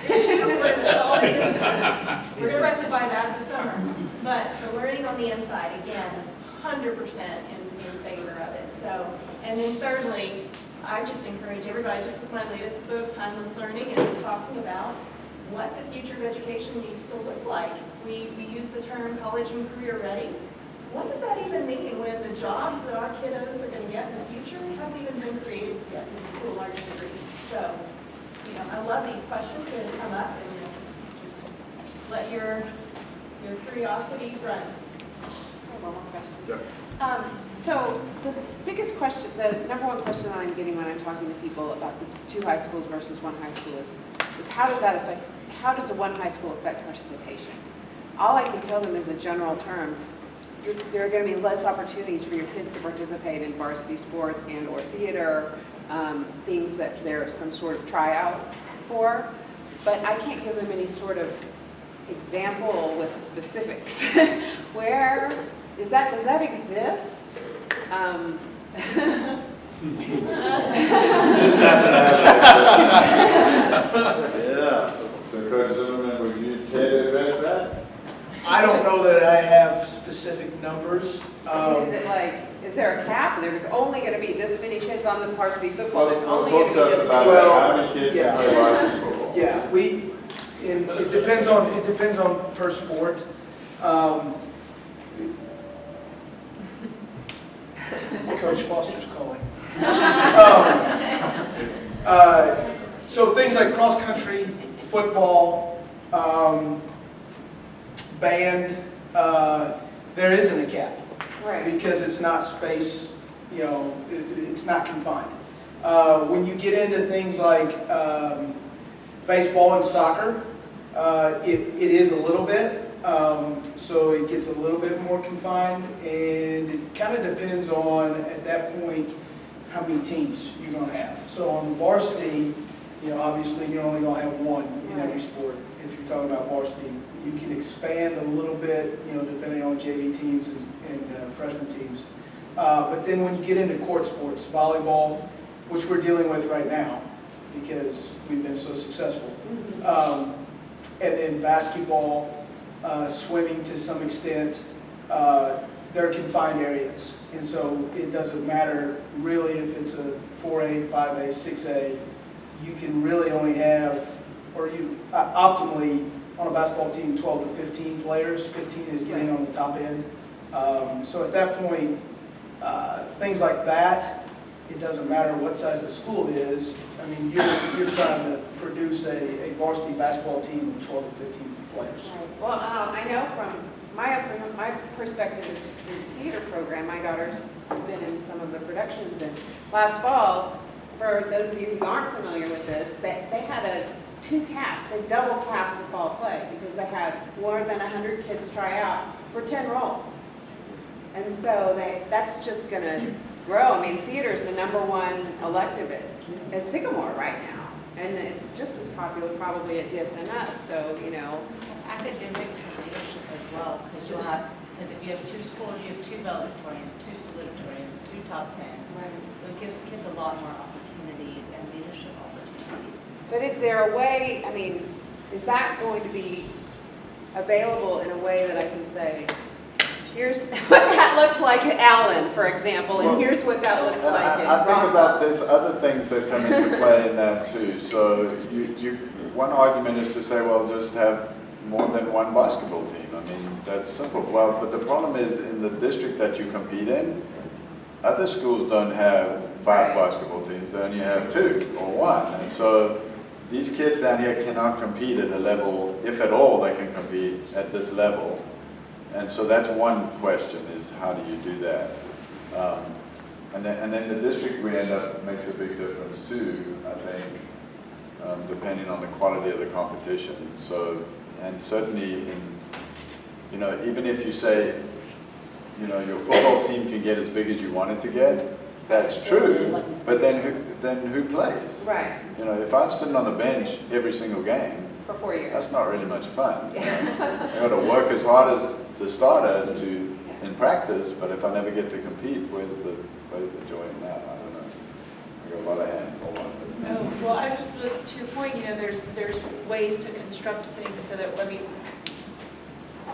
issue we're going to solve this summer. We're going to rectify that this summer. But the learning on the inside, again, 100% in favor of it. So, and then thirdly, I just encourage everybody, this is my latest book, Timeless Learning, and it's talking about what the future of education needs to look like. We use the term college and career ready. What does that even mean when the jobs that our kiddos are going to get in the future haven't even been created yet to a large degree? So, I love these questions that come up, and just let your curiosity run. I have one more question. So the biggest question, the number one question that I'm getting when I'm talking to people about the 2 high schools versus 1 high school is how does a 1 high school affect participation? All I can tell them is in general terms, there are going to be less opportunities for your kids to participate in varsity sports and or theater, things that there's some sort of tryout for, but I can't give them any sort of example with specifics. Where does that exist? Yeah. So Coach Zimmerman, would you care to address that? I don't know that I have specific numbers. Is it like, is there a cap? There's only going to be this many kids on the varsity football. There's only going Talk to to be us this about many. how many kids Yeah. play varsity football. Yeah, it depends on per sport. Coach Foster's calling. So things like cross country, football, band, there isn't a cap. Right. Because it's not space, it's not confined. When you get into things like baseball and soccer, it is a little bit. So it gets a little bit more confined, and it kind of depends on, at that point, how many teams you're going to have. So on the varsity, obviously you're only going to have one in every sport. If you're talking about varsity, you can expand a little bit, depending on JV teams and freshman teams. But then when you get into court sports, volleyball, which we're dealing with right now because we've been so successful, and then basketball, swimming to some extent, they're confined areas. And so it doesn't matter really if it's a 4A, 5A, 6A, you can really only have, or you optimally on a basketball team, 12 to 15 players. 15 is getting on the top end. So at that point, things like that, it doesn't matter what size the school is. I mean, you're trying to produce a varsity basketball team of 12 to 15 players. Well, I know from my perspective is the theater program. My daughter's been in some of the productions, and last fall, for those of you who aren't familiar with this, they had two casts. They double cast the fall play because they had more than 100 kids try out for 10 roles. And so that's just going to grow. I mean, theater is the #1 elective at Sycamore right now, and it's just as popular probably at DSMS. So, Academics and leadership as well, because if you have two schools, you have two valedictorian, two salutatorian, two top 10. Right. So it gives kids a lot more opportunities and leadership opportunities. But is there a way, I mean, is that going to be available in a way that I can say, here's what that looks like at Allen, for example, and here's what that looks like at I think Rockville? about there's other things that come into play in that too. So one argument is to say, well, just have more than one basketball team. I mean, that's simple. Well, but the problem is in the district that you compete in, other schools don't have 5 basketball teams. They only have 2 or 1. And so these kids down here cannot compete at a level, if at all they can compete at this level. And so that's one question, is how do you do that? And then the district we end up makes a big difference too, I think, depending on the quality of the competition. So, and certainly even if you say, your football team can get as big as you want it to get, that's true, but then who plays? Right. If I'm sitting on the bench every single game, For 4 years. that's not really much fun. I got to work as hard as the starter in practice, but if I never get to compete, where's the joy in that? I don't know. I got a lot of hands. Hold on. Oh, well, I just, to your point, there's ways to construct things so that,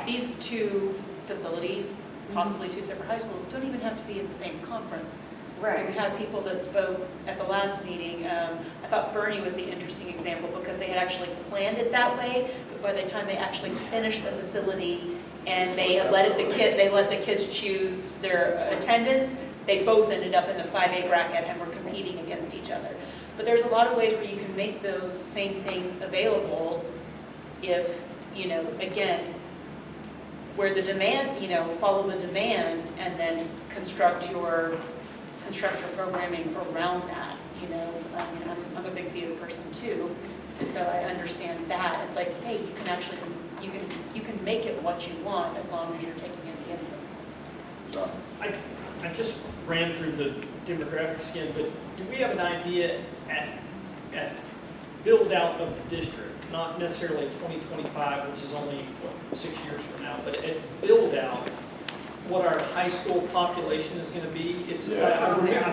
these two facilities, possibly 2 separate high schools, don't even have to be in the same conference. Right. We had people that spoke at the last meeting. I thought Bernie was the interesting example because they had actually planned it that way, but by the time they actually finished the facility and they let the kids choose their attendance, they both ended up in the 5A bracket and were competing against each other. But there's a lot of ways where you can make those same things available if, again, where the demand, follow the demand and then construct your programming around that. I'm a big theater person too, and so I understand that. It's like, hey, you can actually, you can make it what you want as long as you're taking in the input. I just ran through the demographics again, but do we have an idea at build out of the district, not necessarily 2025, which is only 6 years from now, but at build out, what our high school population is going to be? I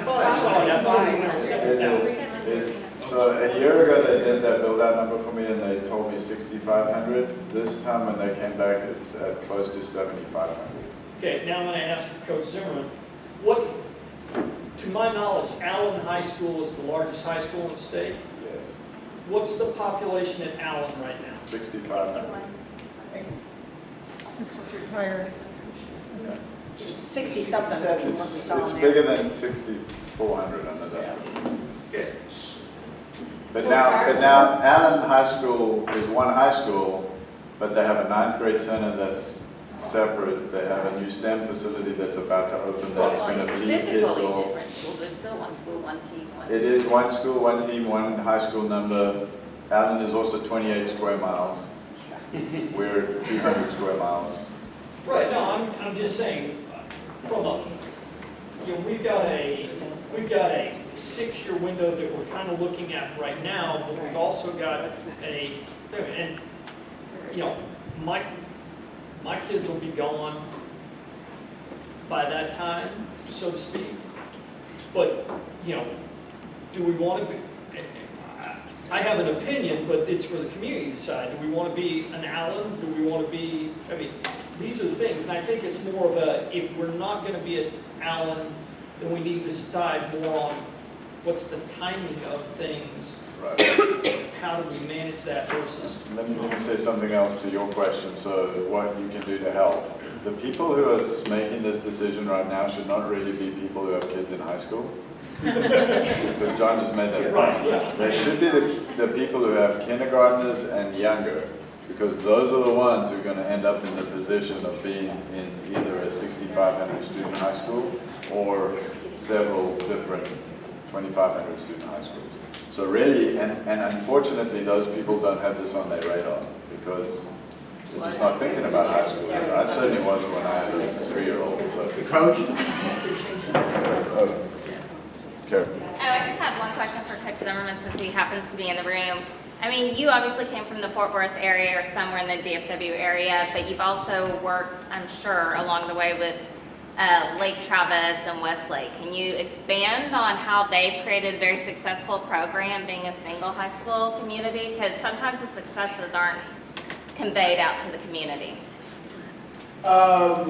thought I saw it. I thought it was around 7,000. So a year ago they did that build-out number for me and they told me 6,500. This time when they came back, it's at close to 7,500. Okay, now I'm going to ask Coach Zimmerman, to my knowledge, Allen High School is the largest high school in the state. Yes. What's the population at Allen right now? 6,500. Yeah. 60-something. It's bigger than 6,400 under that. Okay. But now Allen High School is one high school, but they have a 9th grade center that's separate. They have a new STEM facility that's about to open that's Well, going it's to bleed kids physically off. different schools, there's still one school, one team, one. It is one school, one team, one high school number. Allen is also 28 square miles. We're 200 square miles. Right, no, I'm just saying, from a, we've got a 6-year window that we're kind of looking at right now, but we've also got and, my kids will be gone by that time, so to speak. But, do we want to be, I have an opinion, but it's for the community to decide. Do we want to be an Allen? Do we want to be, these are the things, and I think it's more of a, if we're not going to be an Allen, then we need to decide more on what's the timing of things. Right. How do we manage that versus? Let me say something else to your question, so what you can do to help. The people who are making this decision right now should not really be people who have kids in high school. Because John just made that point. Right, yeah. They should be the people who have kindergartners and younger, because those are the ones who are going to end up in the position of being in either a 6,500 student high school or several different 2,500 student high schools. So really, and unfortunately, those people don't have this on their radar because they're just not thinking about high school. I certainly wasn't when I had a 3-year-old. So. Coach? Karen. I just had one question for Coach Zimmerman since he happens to be in the room. I mean, you obviously came from the Fort Worth area or somewhere in the DFW area, but you've also worked, I'm sure, along the way with Lake Travis and Westlake. Can you expand on how they've created a very successful program being a single high school community? Because sometimes the successes aren't conveyed out to the community. I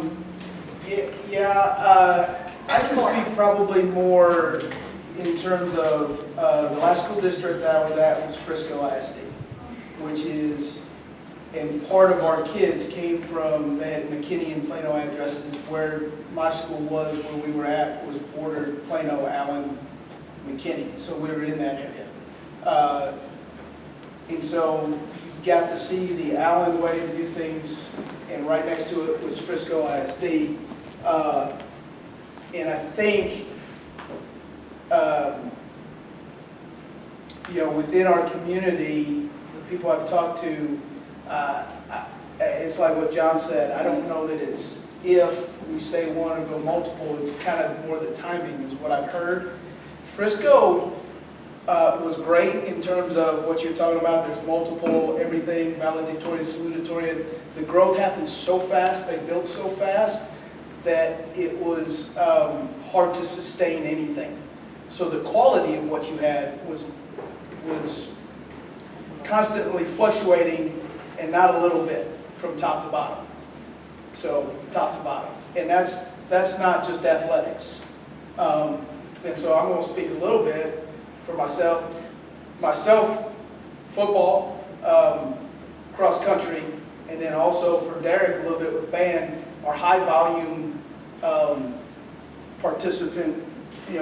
can speak probably more in terms of the last school district that I was at was Frisco ISD, which is, and part of our kids came from, they had McKinney and Plano addresses. Where my school was, where we were at, was bordered Plano, Allen, McKinney. So we were in that area. And so you got to see the Allen way to do things, and right next to it was Frisco ISD. And I think, within our community, the people I've talked to, it's like what John said. I don't know that it's if we say one or go multiple. It's kind of more the timing is what I've heard. Frisco was great in terms of what you're talking about. There's multiple, everything, valedictorian, salutatorian. The growth happened so fast, they built so fast, that it was hard to sustain anything. So the quality of what you had was constantly fluctuating, and not a little bit from top to bottom. So top to bottom, and that's not just athletics. And so I'm going to speak a little bit for myself. Football, cross country, and then also for Derek a little bit with band. Our high volume participant,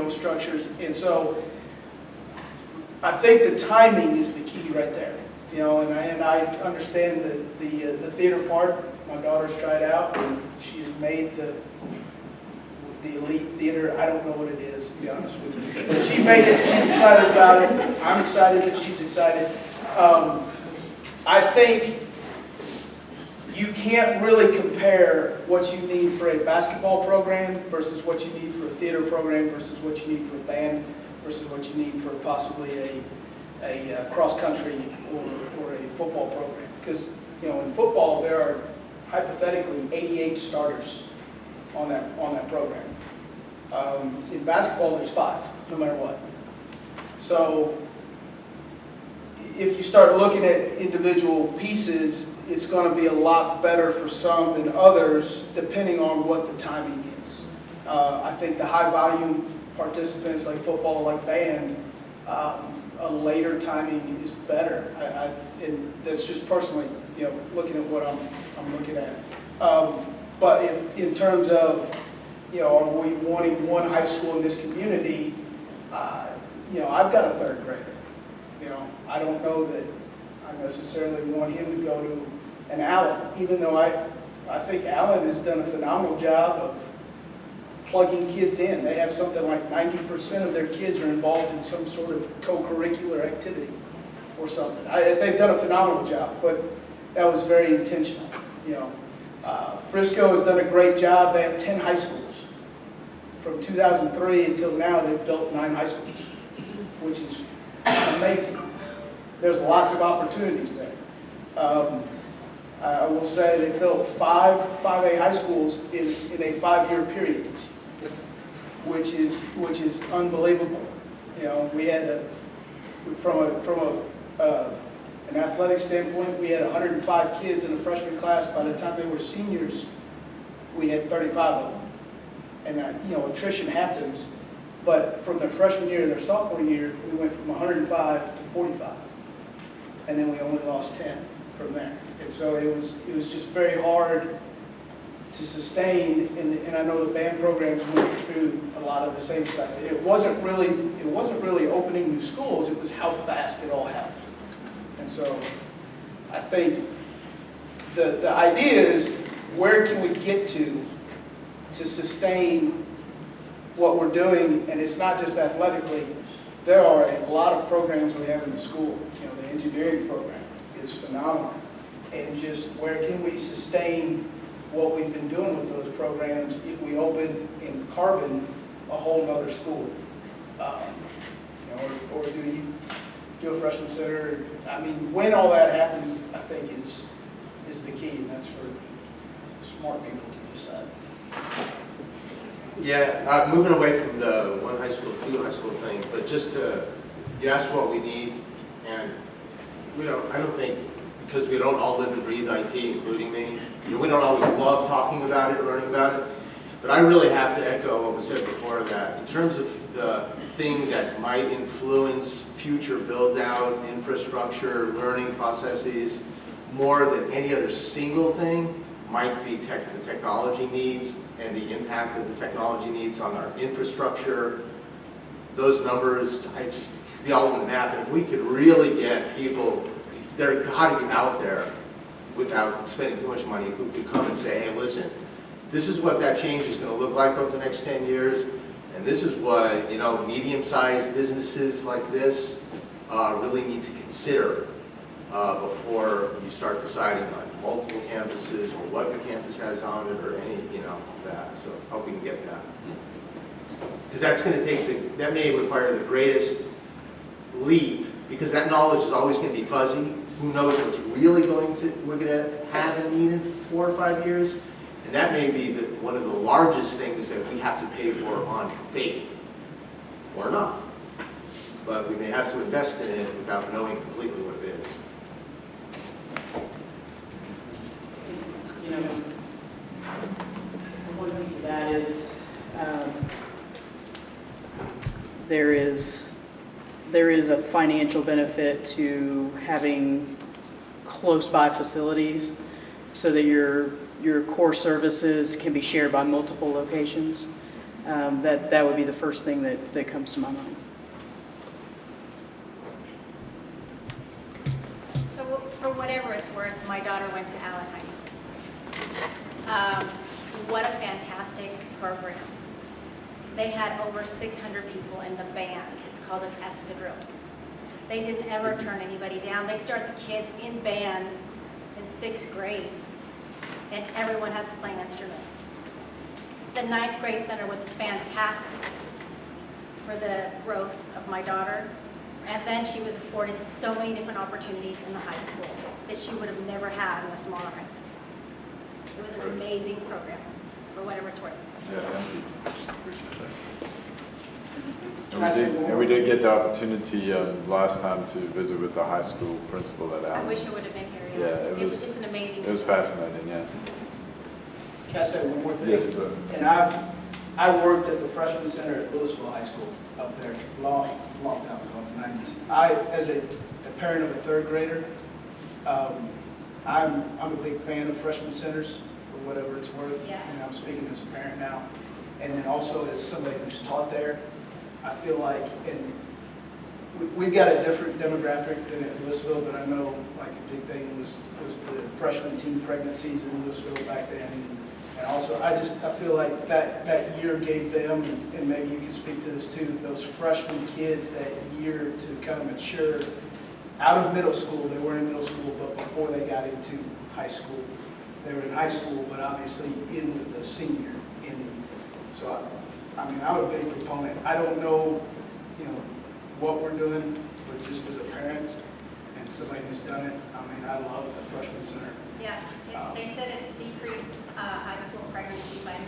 structures, and so I think the timing is the key right there. And I understand the theater part. My daughter's tried out, and she's made the elite theater. I don't know what it is, to be honest with you. But she made it. She's excited about it. I'm excited that she's excited. I think you can't really compare what you need for a basketball program versus what you need for a theater program versus what you need for a band versus what you need for possibly a cross-country or a football program. Because, in football, there are hypothetically 88 starters on that program. In basketball, there's 5, no matter what. So if you start looking at individual pieces, it's going to be a lot better for some than others, depending on what the timing is. I think the high volume participants like football, like band, a later timing is better. And that's just personally, looking at what I'm looking at. But if in terms of, are we wanting one high school in this community? I've got a 3rd grader. I don't know that I necessarily want him to go to an Allen, even though I think Allen has done a phenomenal job of plugging kids in. They have something like 90% of their kids are involved in some sort of co-curricular activity or something. They've done a phenomenal job, but that was very intentional. You know, Frisco has done a great job. They have 10 high schools. From 2003 until now, they've built 9 high schools, which is amazing. There's lots of opportunities there. I will say they built 5 5A high schools in a 5-year period, which is unbelievable. You know, we had from an athletic standpoint, we had 105 kids in the freshman class. By the time they were seniors, we had 35 of them. And you know, attrition happens, but from their freshman year to their sophomore year, we went from 105 to 45, and then we only lost 10 from there. And so it was just very hard to sustain. And I know the band programs went through a lot of the same stuff. It wasn't really opening new schools. It was how fast it all happened. And so I think the idea is, where can we get to sustain what we're doing? And it's not just athletically. There are a lot of programs we have in the school. You know, the engineering program is phenomenal. And just where can we sustain what we've been doing with those programs if we open in Carbon a whole other school? You know, or do you do a freshman center? I mean, when all that happens, I think is the key, and that's for smart people to decide. Yeah, moving away from the 1 high school, 2 high school thing, but just you asked what we need, and I don't think, because we don't all live and breathe IT, including me, we don't always love talking about it, learning about it, but I really have to echo what was said before that. In terms of the thing that might influence future build-out, infrastructure, learning processes, more than any other single thing, might be the technology needs and the impact of the technology needs on our infrastructure. Those numbers, we all want to map, and if we could really get people that are cutting out there without spending too much money, who could come and say, hey, listen, this is what that change is going to look like over the next 10 years, and this is what medium-sized businesses like this really need to consider before you start deciding on multiple campuses or what your campus has on it or any, that. So I hope we can get that. Because that's going to take that may require the greatest leap, because that knowledge is always going to be fuzzy. Who knows what's really we're going to have and need in 4 or 5 years? And that may be one of the largest things that we have to pay for on faith, or not. But we may have to invest in it without knowing completely what it is. One piece of that is there is a financial benefit to having close by facilities so that your core services can be shared by multiple locations. That would be the first thing that comes to my mind. So for whatever it's worth, my daughter went to Allen High School. What a fantastic program. They had over 600 people in the band. It's called an escadrille. They didn't ever turn anybody down. They start the kids in band in 6th grade, and everyone has to play an instrument. The 9th grade center was fantastic for the growth of my daughter, and then she was afforded so many different opportunities in the high school that she would have never had in a smaller high school. It was an amazing program, for whatever it's worth. Yeah, thank you. Appreciate that. And we did get the opportunity last time to visit with the high school principal at Allen. I wish I would have been here. Yeah, It's an amazing It was school. fascinating, yeah. Can I say one more thing? Yes, sir. And I worked at the freshman center at Louisville High School up there long time ago in the 90s. As a parent of a 3rd grader, I'm a big fan of freshman centers, for whatever it's worth. Yeah. And I'm speaking as a parent now. And then also as somebody who's taught there, I feel like, and we've got a different demographic than at Louisville, but I know like a big thing was the freshman teen pregnancies in Louisville back then. And also, I feel like that year gave them, and maybe you can speak to this too, those freshman kids that year to kind of mature out of middle school. They were in middle school, but before they got into high school. They were in high school, but obviously in with the senior. So, I mean, I'm a big proponent. I don't know, what we're doing, but just as a parent and somebody who's done it, I mean, I love the freshman center. Yeah, they said it decreased high school pregnancy by 90%.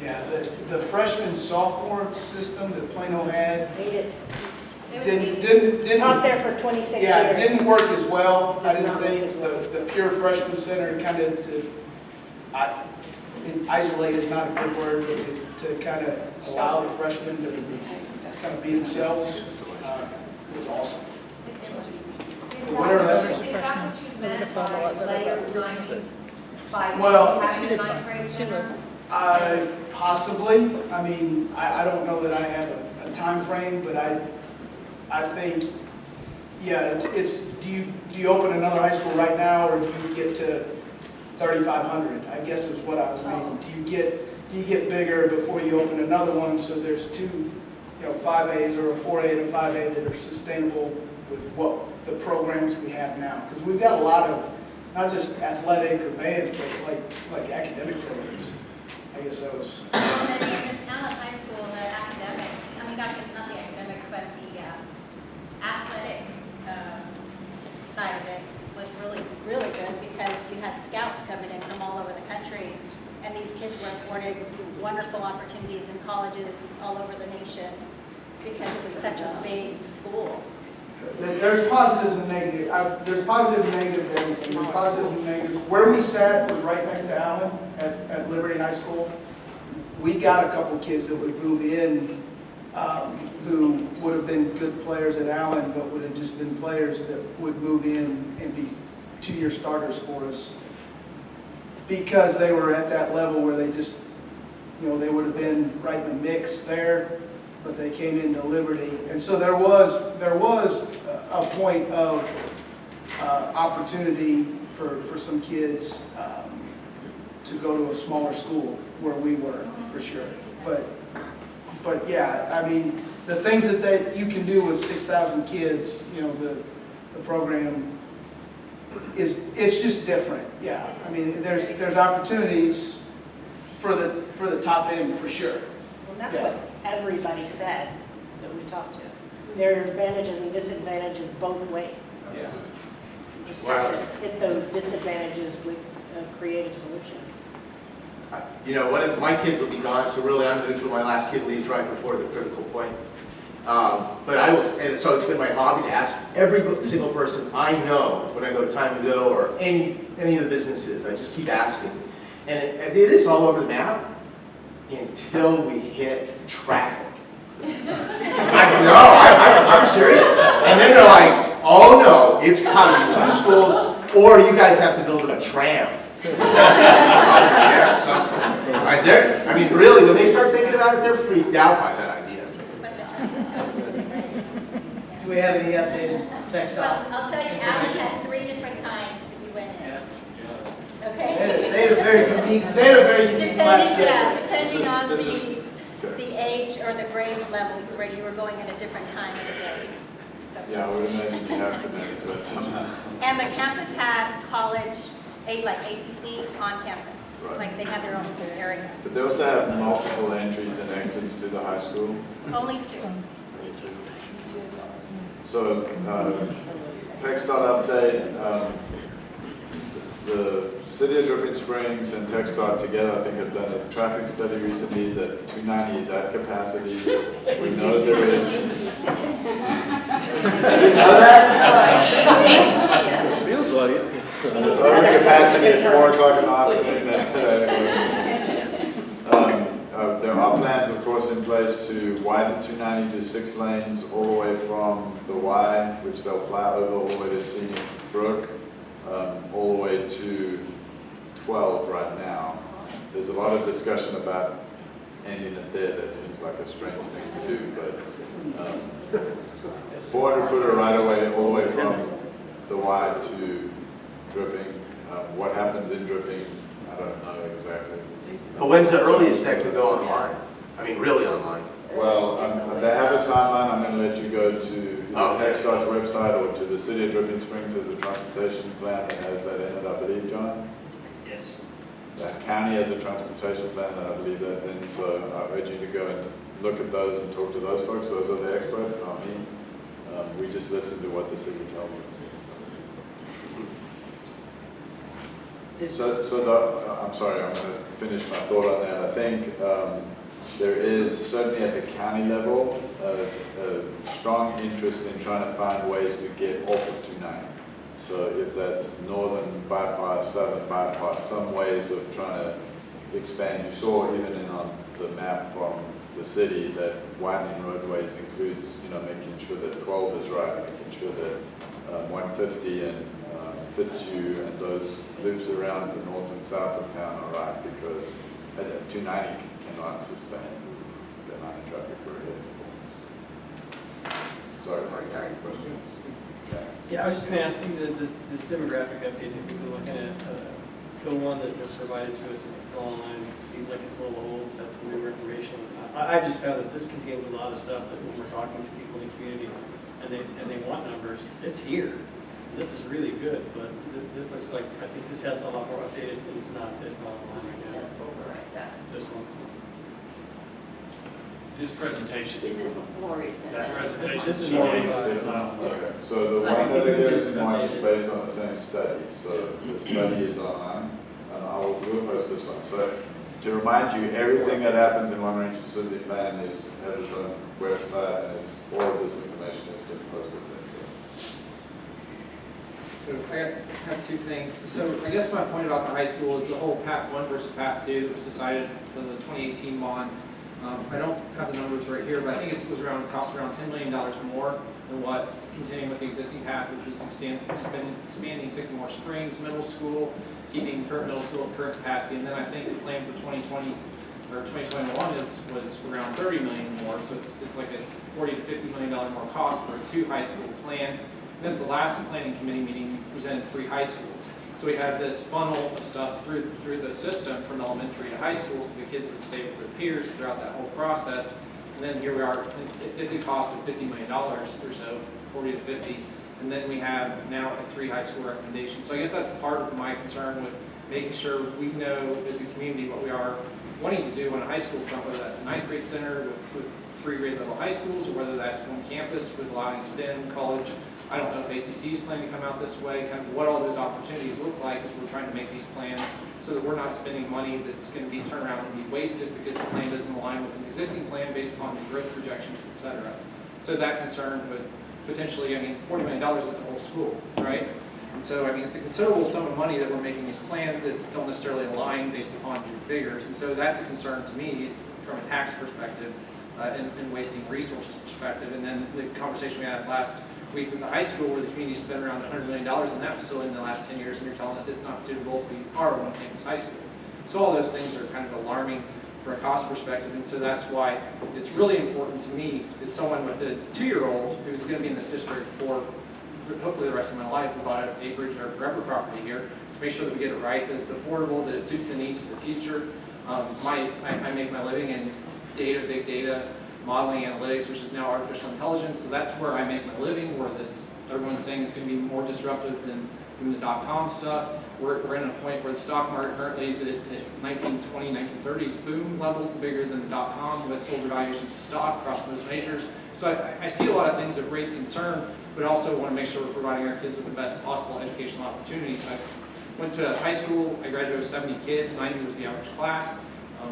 Yeah, the freshman sophomore system that Plano had didn't Taught there for 26 years. Yeah, it didn't work as well. I didn't think the pure freshman center kind of isolate is not a good word, but to kind of allow the freshmen to kind of be themselves was awesome. Whatever that is. Is that what you meant by layered learning, by Well, having a ninth grade center? Possibly. I mean, I don't know that I have a time frame, but I think, yeah, it's do you open another high school right now, or do you get to 3,500? I guess is what I was meaning. Do you get bigger before you open another one, so there's two, 5As or a 4A and a 5A that are sustainable with what the programs we have now? Because we've got a lot of, not just athletic or band, but like academic programs. I guess that was. And in Allen High School, the academics, I mean, not the academics, but the athletic side of it was really, really good, because you had scouts coming in from all over the country, and these kids were afforded wonderful opportunities in colleges all over the nation because it was such a big school. There's positives and negatives. There's positive and negative to everything. There's positives and negatives. Where we sat was right next to Allen at Liberty High School. We got a couple kids that would move in who would have been good players at Allen, but would have just been players that would move in and be two-year starters for us, because they were at that level where they just, they would have been right in the mix there, but they came into Liberty. And so there was a point of opportunity for some kids to go to a smaller school where we were, for sure. But yeah, I mean, the things that you can do with 6,000 kids, the program it's just different. Yeah, I mean, there's opportunities for the top end, for sure. Well, that's what everybody said that we talked to. There are advantages and disadvantages both ways. Yeah. You just have to hit those disadvantages with a creative solution. One of my kids will be gone, so really I'm neutral. My last kid leaves right before the critical point. But I will, and so it's been my hobby to ask every single person I know when I go to Time to Go or any of the businesses. I just keep asking. And it is all over the map until we hit traffic. I'm serious. And then they're like, oh no, it's coming to 2 schools, or you guys have to build a tram. Right there. I mean, really, when they start thinking about it, they're freaked out by that idea. Do we have any updated textile? Well, I'll tell you, Allen had 3 different times that you went in. Yeah. Okay? They had a very unique class schedule. Depending on the age or the grade level where you were going at a different time of the day. So. Yeah, I would imagine you have to manage that somehow. And the campus had college, like ACC, on campus. Right. Like they had their own area. But they also have multiple entries and exits to the high school. Only 2. So, textile update, the City of Dripping Springs and TechStart together, I think, have done a traffic study recently that 290 is at capacity. We know there is. You know that? Feels like it. It's over capacity at 4 o'clock in the afternoon. There are plans, of course, in place to widen 290 to 6 lanes all the way from the Y, which they'll fly over all the way to Scenic Brook, all the way to 12 right now. There's a lot of discussion about ending it there. That seems seems like a strange thing to do, but 400-footer right away, all the way from the Y to dripping. What happens in dripping, I don't know exactly. But when's the earliest that could go online? I mean, really online? Well, they have a timeline. I'm going to let you go to the TechStar's website or to the City of Dripping Springs. There's a transportation plan that has that in it, I believe, John. Yes. The county has a transportation plan that I believe that's in, so I urge you to go and look at those and talk to those folks. Those are the experts, not me. We just listen to what the city tells us. I'm sorry, I'm going to finish my thought on that. I think there is certainly at the county level a strong interest in trying to find ways to get off of 290. So if that's northern bypass, southern bypass, some ways of trying to expand. You saw even on the map from the city that widening roadways includes, making sure that 12 is right, making sure that 150 and Fitzhugh and those loops around the north and south of town are right, because 290 cannot sustain the amount of traffic we're hitting. Sorry, Mark, question? Yeah, I was just going to ask you this demographic update that we've been looking at. The one that was provided to us and it's still online seems like it's a little old, so that's some newer information. I've just found that this contains a lot of stuff that when we're talking to people in the community and they want numbers, it's here. This is really good, but this looks like, I think this has a lot more updated, and it's not online right now. This one. This presentation. This is more recent. That presentation. This is more recent. Okay. So the one that they gave us in March is based on the same study. So the study is online, and we'll post this one. So to remind you, everything that happens in Long Range Facility Plan has its own website, and all of this information has been posted there. So I have two things. So I guess my point about the high school is the whole Path 1 versus Path 2 that was decided for the 2018 bond. I don't have the numbers right here, but I think it was cost around $10 million more than what continuing with the existing path, which was expanding Sycamore Springs Middle School, keeping current middle school at current capacity, and then I think the plan for 2020 or 2021 was around $30 million more. So it's like a $40 to $50 million more cost for a 2 high school plan. Then the last planning committee meeting presented 3 high schools. So we had this funnel of stuff through the system from elementary to high school, so the kids would stay with their peers throughout that whole process. And then here we are, it could cost $50 million or so, 40 to 50. And then we have now a 3 high school recommendation. So I guess that's part of my concern with making sure we know as a community what we are wanting to do on a high school front, whether that's a 9th grade center with 3 grade level high schools, or whether that's one campus with allowing STEM, college. I don't know if ACC is planning to come out this way, kind of what all those opportunities look like as we're trying to make these plans so that we're not spending money that's going to be turned around and be wasted because the plan doesn't align with an existing plan based upon the growth projections, et cetera. So that concern with potentially, $40 million, it's a whole school, right? And so, it's a considerable sum of money that we're making these plans that don't necessarily align based upon your figures. And so that's a concern to me from a tax perspective and wasting resources perspective. And then the conversation we had last week with the high school where the community spent around $100 million in that facility in the last 10 years, and you're telling us it's not suitable if we are one campus high school. So all those things are kind of alarming from a cost perspective, and so that's why it's really important to me as someone with a 2-year-old who's going to be in this district for hopefully the rest of my life. We bought an acreage or forever property here to make sure that we get it right, that it's affordable, that it suits the needs of the future. I make my living in data, big data, modeling analytics, which is now artificial intelligence. So that's where I make my living, where everyone's saying it's going to be more disruptive than the .com stuff. We're in a point where the stock market currently is at 1920, 1930s boom levels, bigger than the .com with older valuations of stock across most majors. So I see a lot of things that raise concern, but also want to make sure we're providing our kids with the best possible educational opportunities. I went to high school, I graduated with 70 kids, 90 was the average class.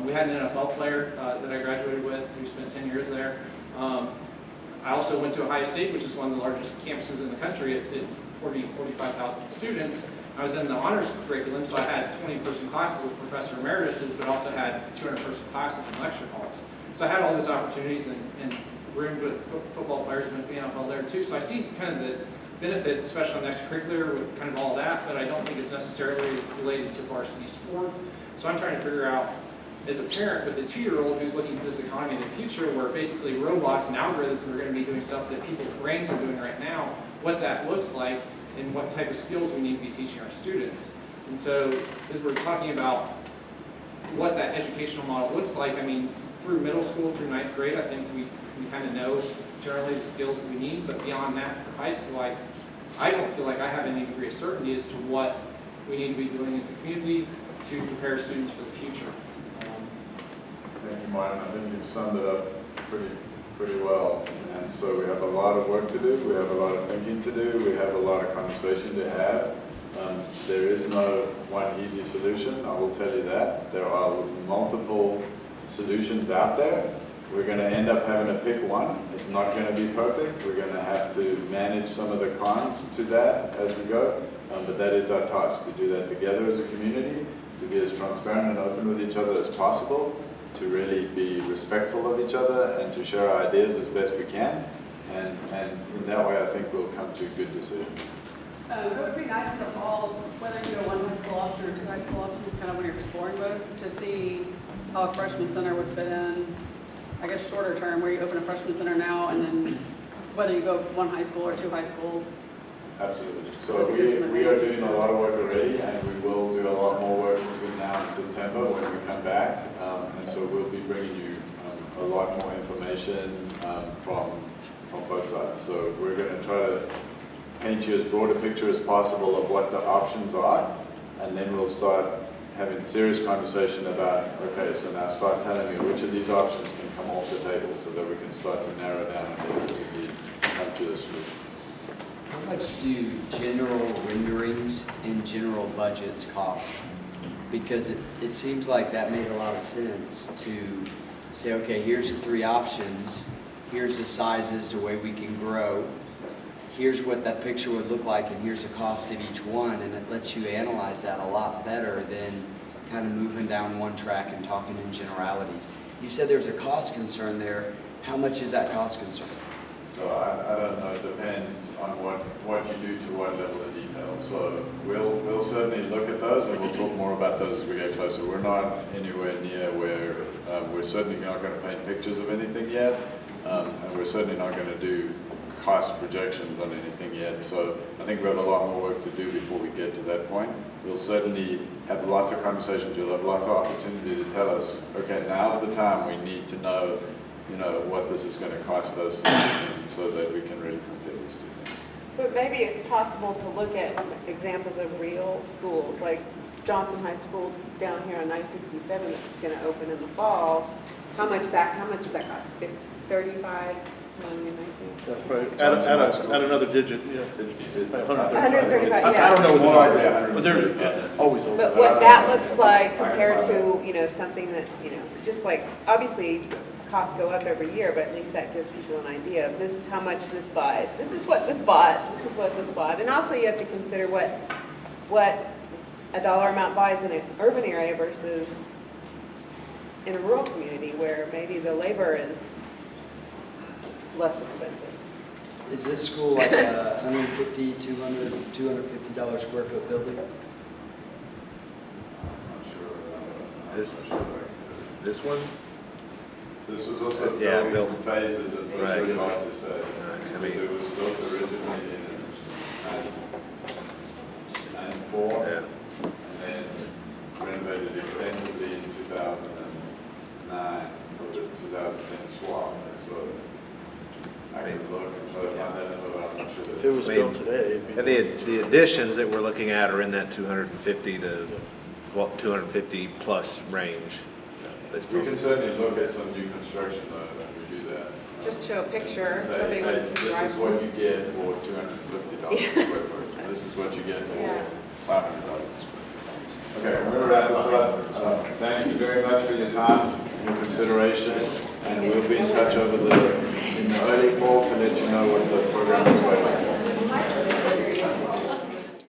We had an NFL player that I graduated with who spent 10 years there. I also went to Ohio State, which is one of the largest campuses in the country at 45,000 students. I was in the honors curriculum, so I had 20-person classes with professor emerituses, but also had 200-person classes in lecture halls. So I had all those opportunities and roomed with football players, went to the NFL there too. So I see kind of the benefits, especially on the extracurricular with kind of all that, but I don't think it's necessarily related to varsity sports. So I'm trying to figure out as a parent with a 2-year-old who's looking to this economy in the future where basically robots and algorithms are going to be doing stuff that people's brains are doing right now, what that looks like and what type of skills we need to be teaching our students. And so as we're talking about what that educational model looks like, I mean, through middle school, through 9th grade, I think we kind of know generally the skills that we need, but beyond that for high school, I don't feel like I have any degree of certainty as to what we need to be doing as a community to prepare students for the future. Thank you, Martin. I think you've summed it up pretty well. And so we have a lot of work to do. We have a lot of thinking to do. We have a lot of conversation to have. There is no one easy solution, I will tell you that. There are multiple solutions out there. We're going to end up having to pick one. It's not going to be perfect. We're going to have to manage some of the cons to that as we go. But that is our task, to do that together as a community, to be as transparent and open with each other as possible, to really be respectful of each other and to share our ideas as best we can. And in that way, I think we'll come to good decisions. It would be nice to all, whether you go one high school option or two high school options, kind of when you're exploring both, to see how a freshman center would fit in, I guess shorter term, where you open a freshman center now, and then whether you go one high school or two high school. Absolutely. So we are doing a lot of work already, and we will do a lot more work between now and September when we come back. And so we'll be bringing you a lot more information from both sides. So we're going to try to paint you as broad a picture as possible of what the options are, and then we'll start having serious conversation about, okay, so now start telling me which of these options can come off the table so that we can start to narrow down and come to the solution. How much do general renderings and general budgets cost? Because it seems like that made a lot of sense to say, okay, here's the 3 options, here's the sizes, the way we can grow, here's what that picture would look like, and here's the cost of each one, and it lets you analyze that a lot better than kind of moving down one track and talking in generalities. You said there's a cost concern there. How much is that cost concern? So I don't know, it depends on what you do to what level of detail. So we'll certainly look at those, and we'll talk more about those as we get closer. We're not anywhere near where we're certainly not going to paint pictures of anything yet, and we're certainly not going to do cost projections on anything yet. So I think we have a lot more work to do before we get to that point. We'll certainly have lots of conversations. You'll have lots of opportunity to tell us, okay, now's the time we need to know, what this is going to cost us so that we can really compare these two things. But maybe it's possible to look at examples of real schools, like Johnson High School down here on 967 that's going to open in the fall. How much does that cost? 35 million, I think. That's probably add another digit, yeah. 135, yeah. I don't know what more idea, but they're always over. But what that looks like compared to, something that, just like, obviously, costs go up every year, but at least that gives people an idea of this is how much this buys. This is what this bought. This is what this bought. And also you have to consider what a dollar amount buys in an urban area versus in a rural community where maybe the labor is less expensive. Is this school like a $150, $200, $250 square foot building? I'm not sure. This one? This was also built in phases, and so it's really hard to say. Because it was built originally in 1994, and then renovated extensively in 2009 for the 2010 swap. So I can look and try to find that info, but I'm not sure. If it was built today. And the additions that we're looking at are in that 250 to 250 plus range. We can certainly look at some new construction though, when we do that. Just show a picture, Say, somebody hey, wants to this drive. is what you get for $250 square foot. This is what you get for $500 square foot. Okay, we're at this. Thank you very much for your time, your consideration, and we'll be in touch in the early fall to let you know what the program looks like.